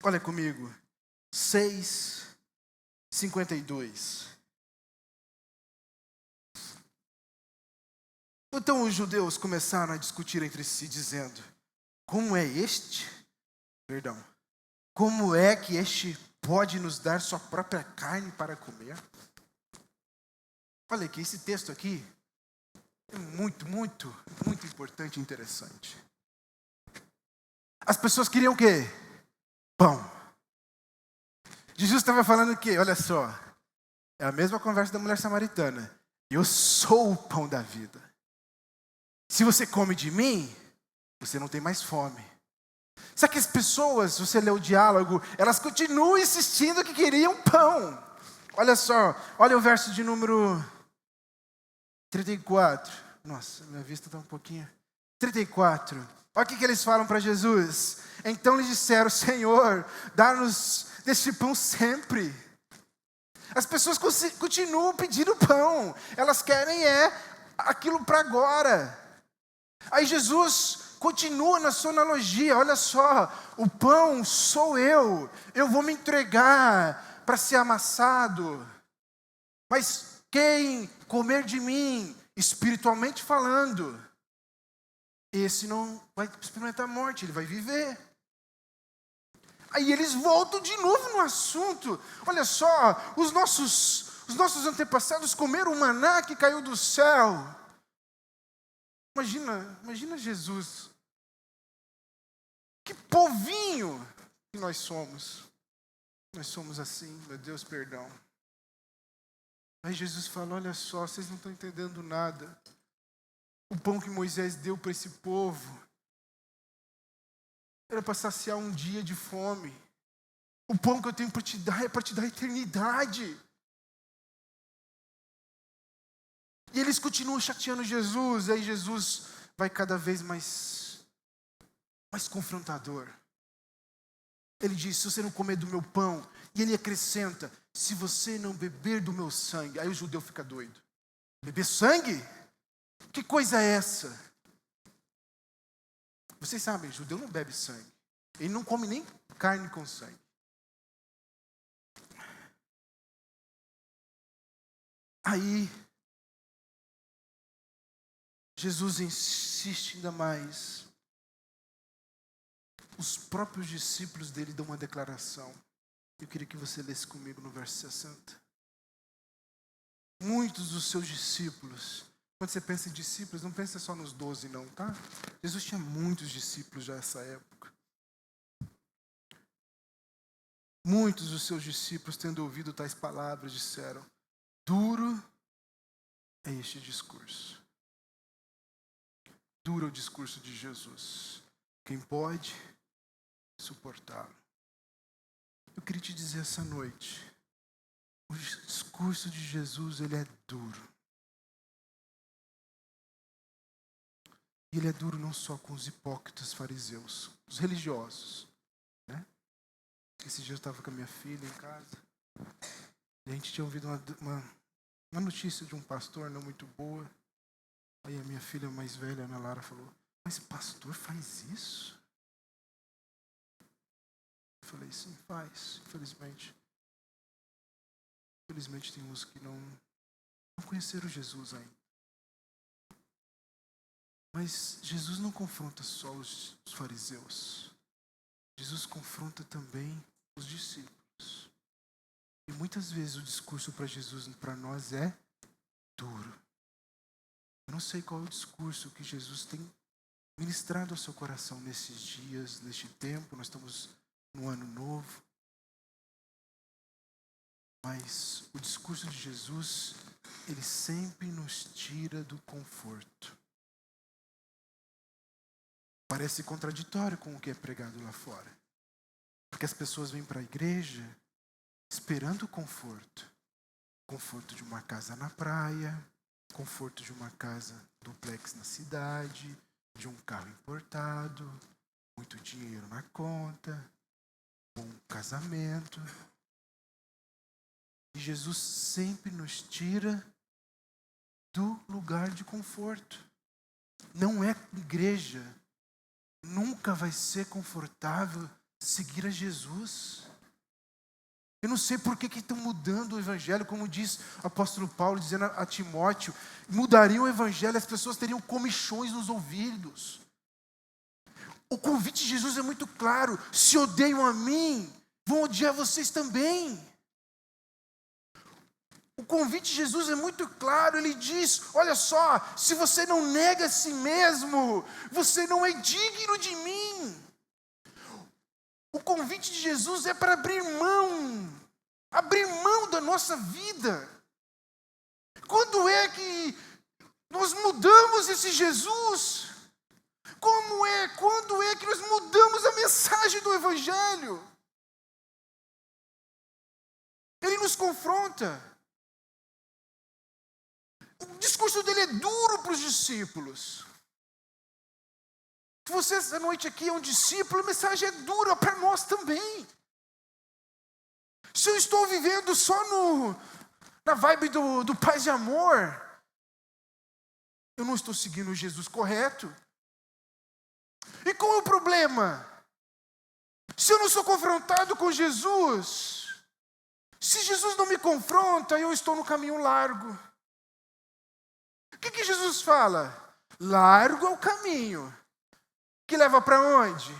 Olha comigo. 6:52. Então os judeus começaram a discutir entre si, dizendo: Como é que este pode nos dar sua própria carne para comer? Olha aqui, esse texto aqui é muito, muito, muito importante e interessante. As pessoas queriam o quê? Pão. Jesus estava falando o quê? Olha só, é a mesma conversa da mulher samaritana. Eu sou o pão da vida. Se você come de mim, você não tem mais fome. Só que as pessoas, se você lê o diálogo, elas continuam insistindo que queriam pão. Olha só, olha o verso de número 34. Nossa, minha vista está um pouquinho. 34. Olha o que eles falam para Jesus. Então lhe disseram: Senhor, dá-nos deste pão sempre. As pessoas continuam pedindo pão. Elas querem aquilo para agora. Aí Jesus continua na sua analogia. Olha só, o pão sou eu. Eu vou me entregar para ser amassado. Mas quem comer de mim, espiritualmente falando, esse não vai experimentar a morte, ele vai viver. Aí eles voltam de novo no assunto. Olha só, os nossos antepassados comeram o maná que caiu do céu. Imagina Jesus. Que povinho que nós somos. Nós somos assim, meu Deus, perdão. Aí Jesus fala: olha só, vocês não estão entendendo nada. O pão que Moisés deu para esse povo era para saciar um dia de fome. O pão que eu tenho para te dar é para te dar eternidade. E eles continuam chateando Jesus. Aí Jesus vai cada vez mais confrontador. Ele diz: se você não comer do meu pão, e ele acrescenta: se você não beber do meu sangue. Aí o judeu fica doido. Beber sangue? Que coisa é essa? Vocês sabem, judeu não bebe sangue. Ele não come nem carne com sangue. Aí Jesus insiste ainda mais. Os próprios discípulos dele dão uma declaração. Eu queria que você lesse comigo no verso 60. Muitos dos seus discípulos, quando você pensa em discípulos, não pensa só nos 12 não, tá? Jesus tinha muitos discípulos já nessa época. Muitos dos seus discípulos, tendo ouvido tais palavras, disseram: duro é este discurso. Duro é o discurso de Jesus. Quem pode suportá-lo? Eu queria te dizer essa noite, o discurso de Jesus, ele é duro. E ele é duro não só com os hipócritas fariseus, os religiosos, né? Esse dia eu estava com a minha filha em casa, e a gente tinha ouvido uma notícia de um pastor não muito boa. Aí a minha filha mais velha, Ana Lara, falou: mas pastor faz isso? Eu falei: sim, faz, infelizmente. Infelizmente tem uns que não conheceram Jesus ainda. Mas Jesus não confronta só os fariseus. Jesus confronta também os discípulos. E muitas vezes o discurso para Jesus, para nós, é duro. Eu não sei qual é o discurso que Jesus tem ministrado ao seu coração nesses dias, neste tempo. Nós estamos no ano novo. Mas o discurso de Jesus Ele sempre nos tira do conforto. Parece contraditório com o que é pregado lá fora. Porque as pessoas vêm para a igreja esperando o conforto. Conforto de uma casa na praia, conforto de uma casa duplex na cidade, de um carro importado, muito dinheiro na conta, bom casamento. E Jesus sempre nos tira do lugar de conforto. Não é igreja. Nunca vai ser confortável seguir a Jesus. Eu não sei por que estão mudando o evangelho, como diz o apóstolo Paulo, dizendo a Timóteo, mudariam o evangelho, as pessoas teriam comichões nos ouvidos. O convite de Jesus é muito claro: se odeiam a mim, vão odiar vocês também. O convite de Jesus é muito claro, ele diz: olha só, se você não nega a si mesmo, você não é digno de mim. O convite de Jesus é para abrir mão da nossa vida. Quando é que nós mudamos esse Jesus? Quando é que nós mudamos a mensagem do Evangelho? Ele nos confronta. O discurso dele é duro para os discípulos. Se você essa noite aqui é um discípulo, a mensagem é dura para nós também. Se eu estou vivendo só na vibe do paz e amor, eu não estou seguindo o Jesus correto. E qual é o problema? Se eu não sou confrontado com Jesus, se Jesus não me confronta, eu estou no caminho largo. O que Jesus fala? Largo é o caminho. Que leva para onde?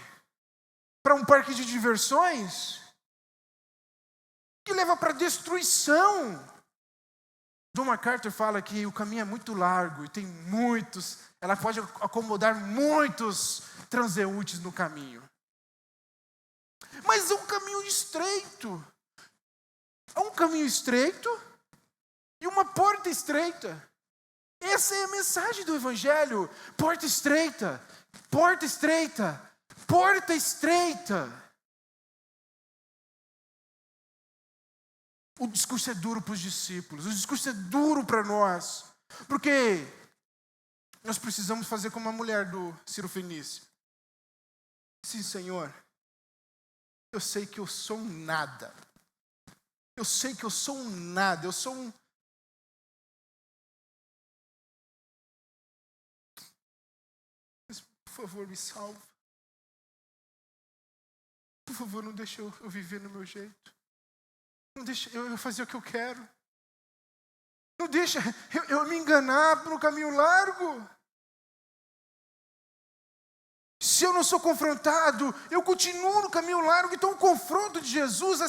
Para um parque de diversões? Que leva para a destruição. John MacArthur fala que o caminho é muito largo e tem muitos, ela pode acomodar muitos transeuntes no caminho. Mas é um caminho estreito. É um caminho estreito e uma porta estreita. Essa é a mensagem do Evangelho. Porta estreita, porta estreita, porta estreita. O discurso é duro para os discípulos, o discurso é duro para nós, porque nós precisamos fazer como a mulher do Ciro Fenício. Sim, Senhor, eu sei que eu sou um nada, eu sei que eu sou um nada, eu sou um... Mas, por favor, me salva. Por favor, não deixe eu viver no meu jeito. Não deixa eu fazer o que eu quero. Não deixa eu me enganar no caminho largo. Se eu não sou confrontado, eu continuo no caminho largo. Então o confronto de Jesus,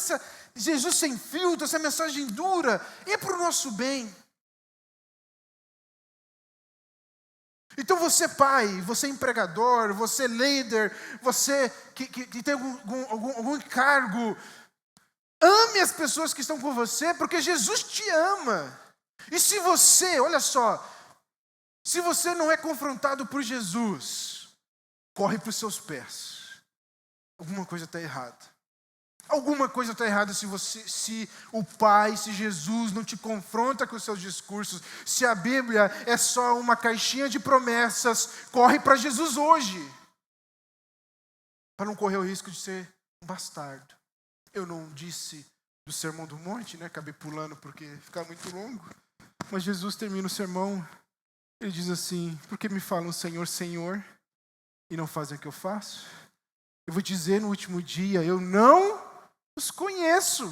Jesus sem filtro, essa mensagem dura, é para o nosso bem. Então você pai, você empregador, você líder, você que tem algum cargo, ame as pessoas que estão com você, porque Jesus te ama. E se você, olha só, se você não é confrontado por Jesus, corre para os seus pés. Alguma coisa está errada. Alguma coisa está errada se o Pai, se Jesus não te confronta com os seus discursos. Se a Bíblia é só uma caixinha de promessas, corre para Jesus hoje. Para não correr o risco de ser um bastardo. Eu não disse do Sermão do Monte, né? Acabei pulando porque fica muito longo. Mas Jesus termina o sermão, ele diz assim: por que me falam Senhor, Senhor, e não fazem o que eu faço? Eu vou dizer no último dia, eu não os conheço.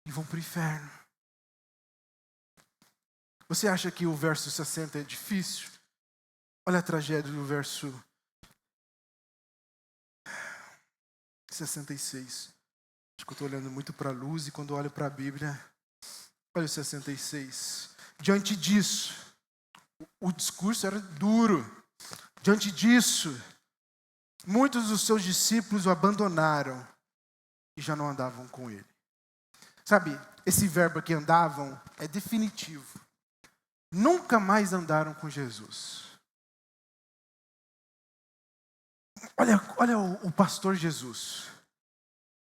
E vão para o inferno. Você acha que o verso 60 é difícil? Olha a tragédia do verso 66. Acho que eu estou olhando muito para a luz e quando olho para a Bíblia, olha o 66. Diante disso, o discurso era duro. Diante disso, muitos dos seus discípulos o abandonaram e já não andavam com ele. Sabe, esse verbo aqui, andavam, é definitivo. Nunca mais andaram com Jesus. Olha o pastor Jesus.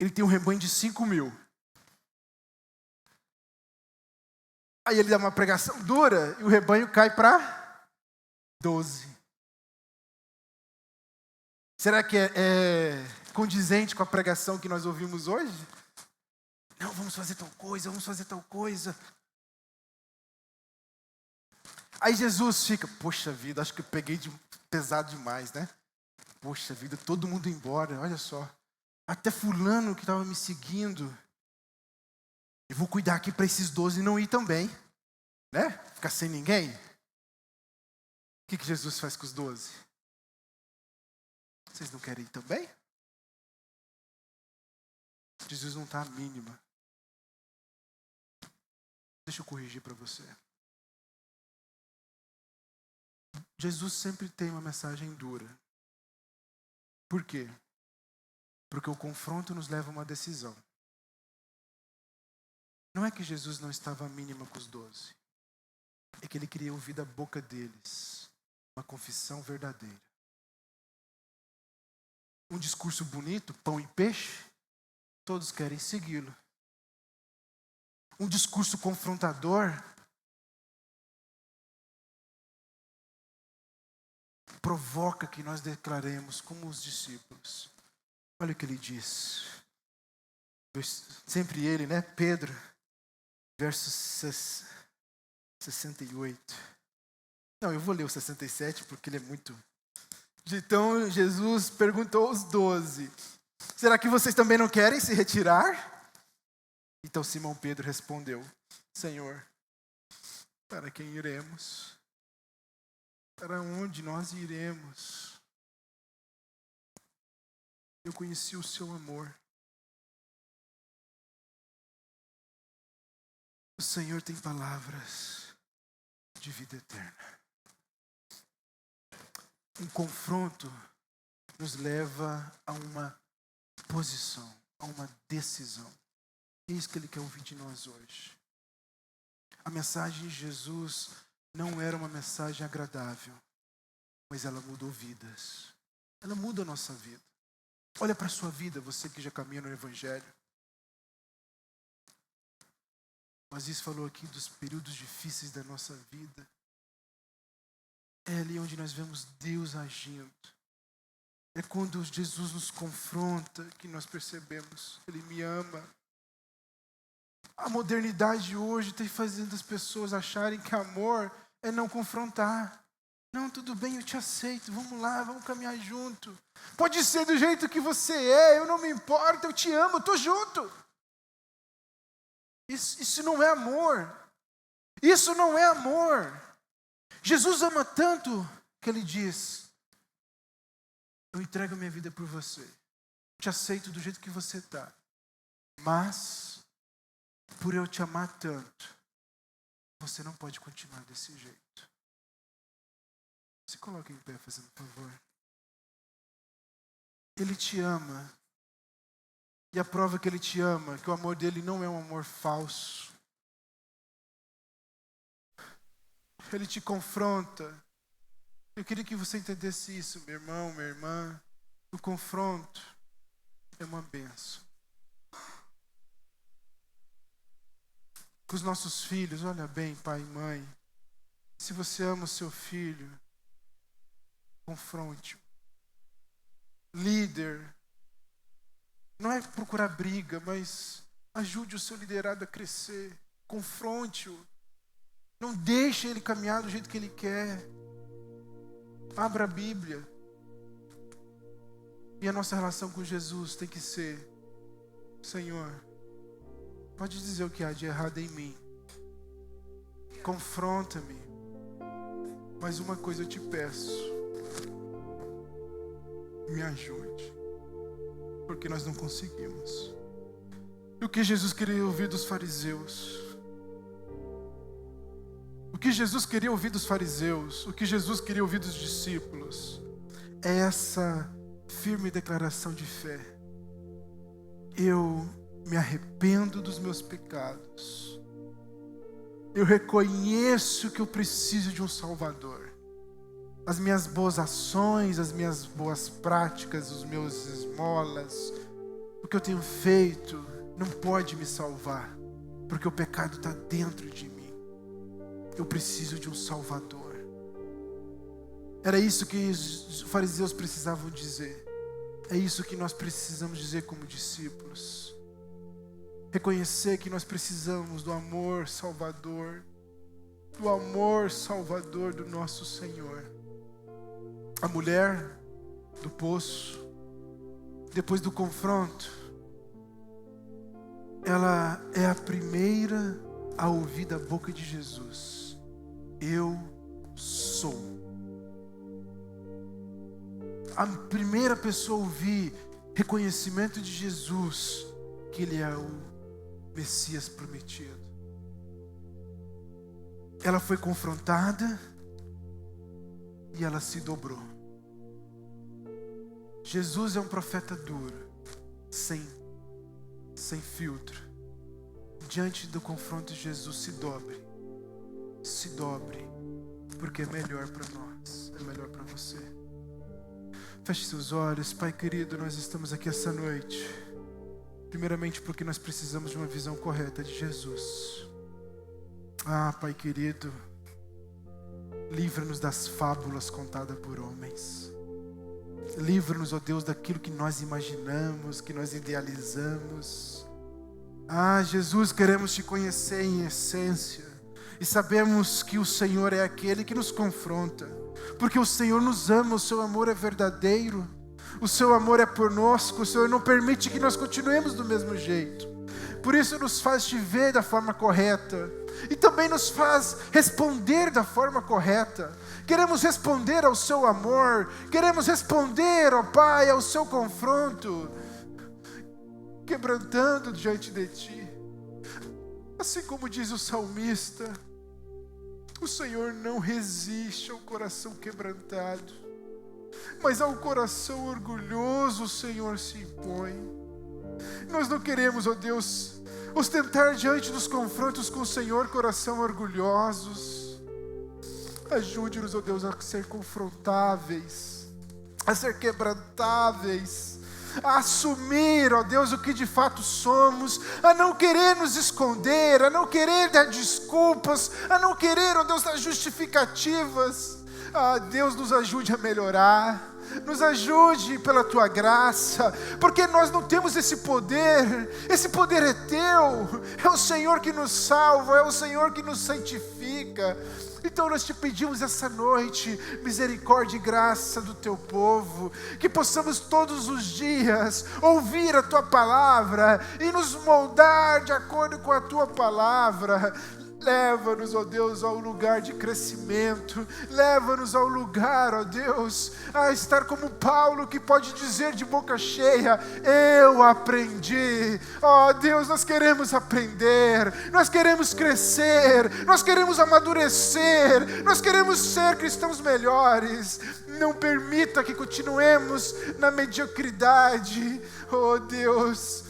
Ele tem um rebanho de 5.000. Aí ele dá uma pregação dura e o rebanho cai para 12. Será que é condizente com a pregação que nós ouvimos hoje? Não, vamos fazer tal coisa, vamos fazer tal coisa. Aí Jesus fica, poxa vida, acho que eu peguei pesado demais, né? Poxa vida, todo mundo embora, olha só. Até fulano que estava me seguindo. Eu vou cuidar aqui para esses 12 não ir também. Né? Ficar sem ninguém. O que Jesus faz com os 12? Vocês não querem ir também? Jesus não está à mínima. Deixa eu corrigir para você. Jesus sempre tem uma mensagem dura. Por quê? Porque o confronto nos leva a uma decisão. Não é que Jesus não estava à mínima com os 12. É que ele queria ouvir da boca deles uma confissão verdadeira. Um discurso bonito, pão e peixe, todos querem segui-lo. Um discurso confrontador provoca que nós declaremos como os discípulos. Olha o que ele diz. Sempre ele, né? Pedro, verso 68. Não, eu vou ler o 67 porque ele é muito... Então Jesus perguntou aos 12. Será que vocês também não querem se retirar? Então Simão Pedro respondeu. Senhor, para quem iremos? Para onde nós iremos? Eu conheci o seu amor. O Senhor tem palavras de vida eterna. Um confronto nos leva a uma posição, a uma decisão. É isso que Ele quer ouvir de nós hoje. A mensagem de Jesus não era uma mensagem agradável, mas ela mudou vidas. Ela muda a nossa vida. Olha para a sua vida, você que já caminha no Evangelho. O Aziz falou aqui dos períodos difíceis da nossa vida. É ali onde nós vemos Deus agindo. É quando Jesus nos confronta que nós percebemos, Ele me ama. A modernidade hoje está fazendo as pessoas acharem que amor é não confrontar. Não, tudo bem, eu te aceito, vamos lá, vamos caminhar junto. Pode ser do jeito que você é, eu não me importo, eu te amo, eu estou junto. Isso não é amor. Isso não é amor. Jesus ama tanto que Ele diz, eu entrego minha vida por você. Eu te aceito do jeito que você está. Mas, por eu te amar tanto, você não pode continuar desse jeito. Se coloque em pé, fazendo um favor. Ele te ama. E a prova que Ele te ama, que o amor dele não é um amor falso. Ele te confronta. Eu queria que você entendesse isso, meu irmão, minha irmã. O confronto é uma bênção. Com os nossos filhos, olha bem, pai e mãe. Se você ama o seu filho, confronte-o. Líder, não é procurar briga, mas ajude o seu liderado a crescer. Confronte-o. Não deixe ele caminhar do jeito que ele quer. Abra a Bíblia. E a nossa relação com Jesus tem que ser: Senhor, pode dizer o que há de errado em mim. Confronta-me. Mas uma coisa eu te peço. Me ajude. Porque nós não conseguimos. E o que Jesus queria ouvir dos fariseus? O que Jesus queria ouvir dos fariseus? O que Jesus queria ouvir dos discípulos? É essa firme declaração de fé. Eu me arrependo dos meus pecados. Eu reconheço que eu preciso de um Salvador. As minhas boas ações, as minhas boas práticas, os meus esmolas, o que eu tenho feito não pode me salvar, porque o pecado está dentro de mim. Eu preciso de um Salvador. Era isso que os fariseus precisavam dizer. É isso que nós precisamos dizer como discípulos. Reconhecer que nós precisamos do amor salvador, do amor salvador do nosso Senhor. A mulher do poço, depois do confronto, ela é a primeira a ouvir da boca de Jesus: eu sou. A primeira pessoa a ouvir reconhecimento de Jesus, que Ele é o Messias prometido. Ela foi confrontada e ela se dobrou. Jesus é um profeta duro, sem filtro. Diante do confronto, Jesus se dobre, porque é melhor para nós, é melhor para você. Feche seus olhos. Pai querido, nós estamos aqui essa noite, primeiramente porque nós precisamos de uma visão correta de Jesus. Pai querido, livra-nos das fábulas contadas por homens. Livra-nos, ó Deus, daquilo que nós imaginamos, que nós idealizamos. Jesus, queremos Te conhecer em essência. E sabemos que o Senhor é aquele que nos confronta. Porque o Senhor nos ama, o Seu amor é verdadeiro. O Seu amor é conosco, o Senhor não permite que nós continuemos do mesmo jeito. Por isso nos faz Te ver da forma correta. E também nos faz responder da forma correta. Queremos responder ao Seu amor. Queremos responder, ó Pai, ao Seu confronto, quebrantando diante de Ti. Assim como diz o salmista, o Senhor não resiste ao coração quebrantado, mas ao coração orgulhoso o Senhor se impõe. Nós não queremos, ó Deus, ostentar diante dos confrontos com o Senhor coração orgulhosos. Ajude-nos, ó Deus, a ser confrontáveis, a ser quebrantáveis, a assumir, ó Deus, o que de fato somos, a não querer nos esconder, a não querer dar desculpas, a não querer, ó Deus, dar justificativas. Deus, nos ajude a melhorar, nos ajude pela Tua graça, porque nós não temos esse poder é Teu, é o Senhor que nos salva, é o Senhor que nos santifica. Então nós Te pedimos essa noite, misericórdia e graça do Teu povo, que possamos todos os dias ouvir a Tua palavra e nos moldar de acordo com a Tua palavra. Leva-nos, ó Deus, ao lugar de crescimento. Leva-nos ao lugar, ó Deus, a estar como Paulo, que pode dizer de boca cheia: eu aprendi. Ó Deus, nós queremos aprender, nós queremos crescer, nós queremos amadurecer, nós queremos ser cristãos melhores. Não permita que continuemos na mediocridade. Ó Deus,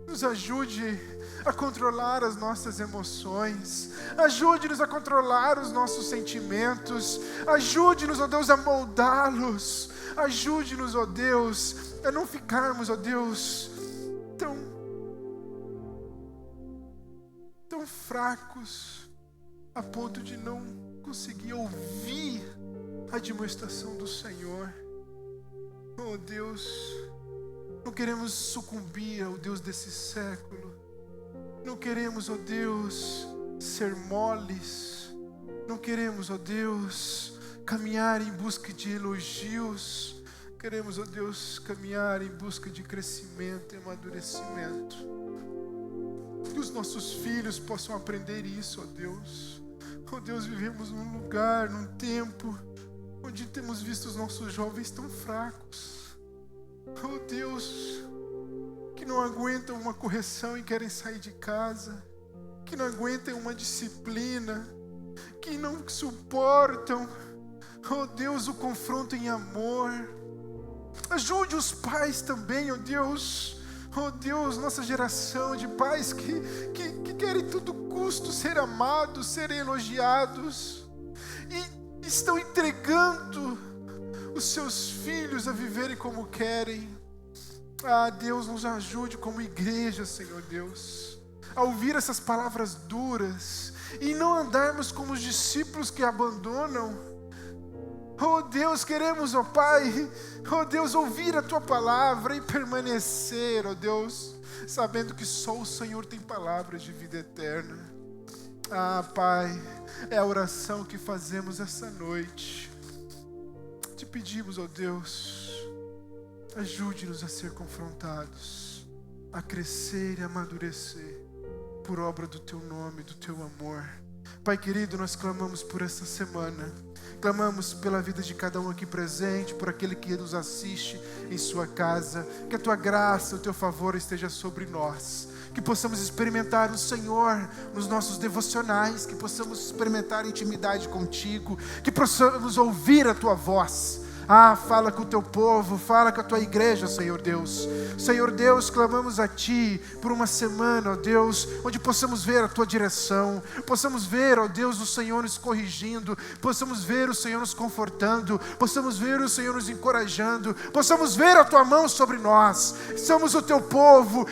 nos ajude a controlar as nossas emoções. Ajude-nos a controlar os nossos sentimentos. Ajude-nos, ó Deus, a moldá-los. Ajude-nos, ó Deus, a não ficarmos, ó Deus, tão fracos a ponto de não conseguir ouvir a demonstração do Senhor. Oh Deus, não queremos sucumbir ao Deus desse século. Não queremos, ó Deus, ser moles. Não queremos, ó Deus, caminhar em busca de elogios. Queremos, ó Deus, caminhar em busca de crescimento e amadurecimento. Que os nossos filhos possam aprender isso, ó Deus. Ó Deus, vivemos num lugar, num tempo, onde temos visto os nossos jovens tão fracos. Ó Deus, que não aguentam uma correção e querem sair de casa, que não aguentam uma disciplina, que não suportam, oh Deus, o confronto em amor. Ajude os pais também, oh Deus, Oh Deus, nossa geração de pais que querem a todo custo ser amados, serem elogiados, e estão entregando os seus filhos a viverem como querem. Deus, nos ajude como igreja, Senhor Deus, a ouvir essas palavras duras e não andarmos como os discípulos que abandonam. Oh Deus, queremos, ó Pai, oh Deus, ouvir a Tua palavra e permanecer, ó Deus, sabendo que só o Senhor tem palavras de vida eterna. Pai, é a oração que fazemos essa noite. Te pedimos, ó Deus, ajude-nos a ser confrontados, a crescer e amadurecer por obra do Teu nome, do Teu amor. Pai querido, nós clamamos por essa semana, clamamos pela vida de cada um aqui presente, por aquele que nos assiste em sua casa, que a Tua graça, o Teu favor esteja sobre nós, que possamos experimentar o Senhor nos nossos devocionais, que possamos experimentar intimidade contigo, que possamos ouvir a Tua voz. Fala com o Teu povo, fala com a Tua igreja, Senhor Deus. Senhor Deus, clamamos a Ti por uma semana, ó Deus, onde possamos ver a Tua direção, possamos ver, ó Deus, o Senhor nos corrigindo, possamos ver o Senhor nos confortando, possamos ver o Senhor nos encorajando, possamos ver a Tua mão sobre nós. Somos o Teu povo,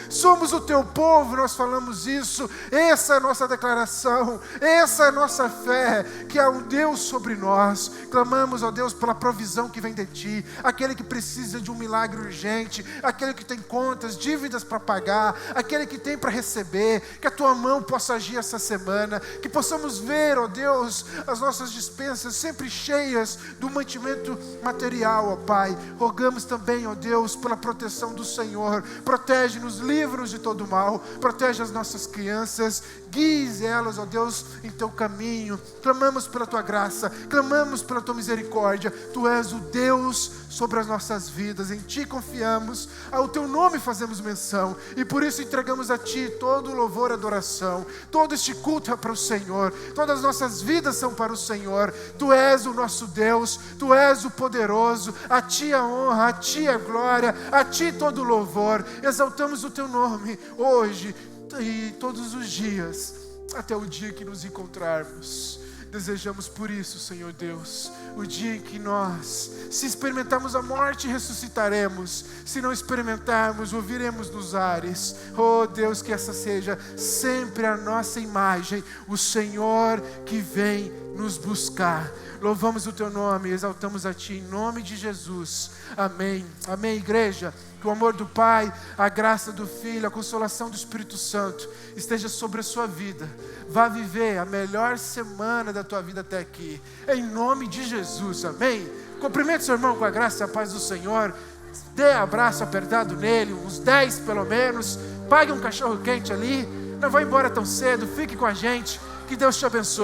nós falamos isso, essa é a nossa declaração, essa é a nossa fé, que há um Deus sobre nós. Clamamos, ó Deus, pela provisão que vem de Ti, aquele que precisa de um milagre urgente, aquele que tem contas, dívidas para pagar, aquele que tem para receber, que a Tua mão possa agir essa semana, que possamos ver, ó Deus, as nossas despensas sempre cheias do mantimento material, ó Pai. Rogamos também, ó Deus, pela proteção do Senhor. Protege-nos, livra-nos de todo mal, protege as nossas crianças, guie elas, ó Deus, em Teu caminho. Clamamos pela Tua graça, clamamos pela Tua misericórdia. Tu és o Deus sobre as nossas vidas, em Ti confiamos, ao Teu nome fazemos menção, e por isso entregamos a Ti todo o louvor e adoração. Todo este culto é para o Senhor, todas as nossas vidas são para o Senhor. Tu és o nosso Deus, Tu és o poderoso, a Ti a honra, a Ti a glória, a Ti todo o louvor. Exaltamos o Teu nome hoje e todos os dias, até o dia que nos encontrarmos. Desejamos por isso, Senhor Deus, o dia em que nós, se experimentarmos a morte, ressuscitaremos. Se não experimentarmos, ouviremos nos ares. Oh Deus, que essa seja sempre a nossa imagem, o Senhor que vem nos buscar. Louvamos o Teu nome, exaltamos a Ti, em nome de Jesus. Amém. Amém, igreja. Que o amor do Pai, a graça do Filho, a consolação do Espírito Santo esteja sobre a sua vida. Vá viver a melhor semana da tua vida até aqui, em nome de Jesus, amém? Cumprimente seu irmão com a graça e a paz do Senhor. Dê abraço apertado nele, uns 10 pelo menos. Pague um cachorro quente ali. Não vá embora tão cedo, fique com a gente. Que Deus te abençoe.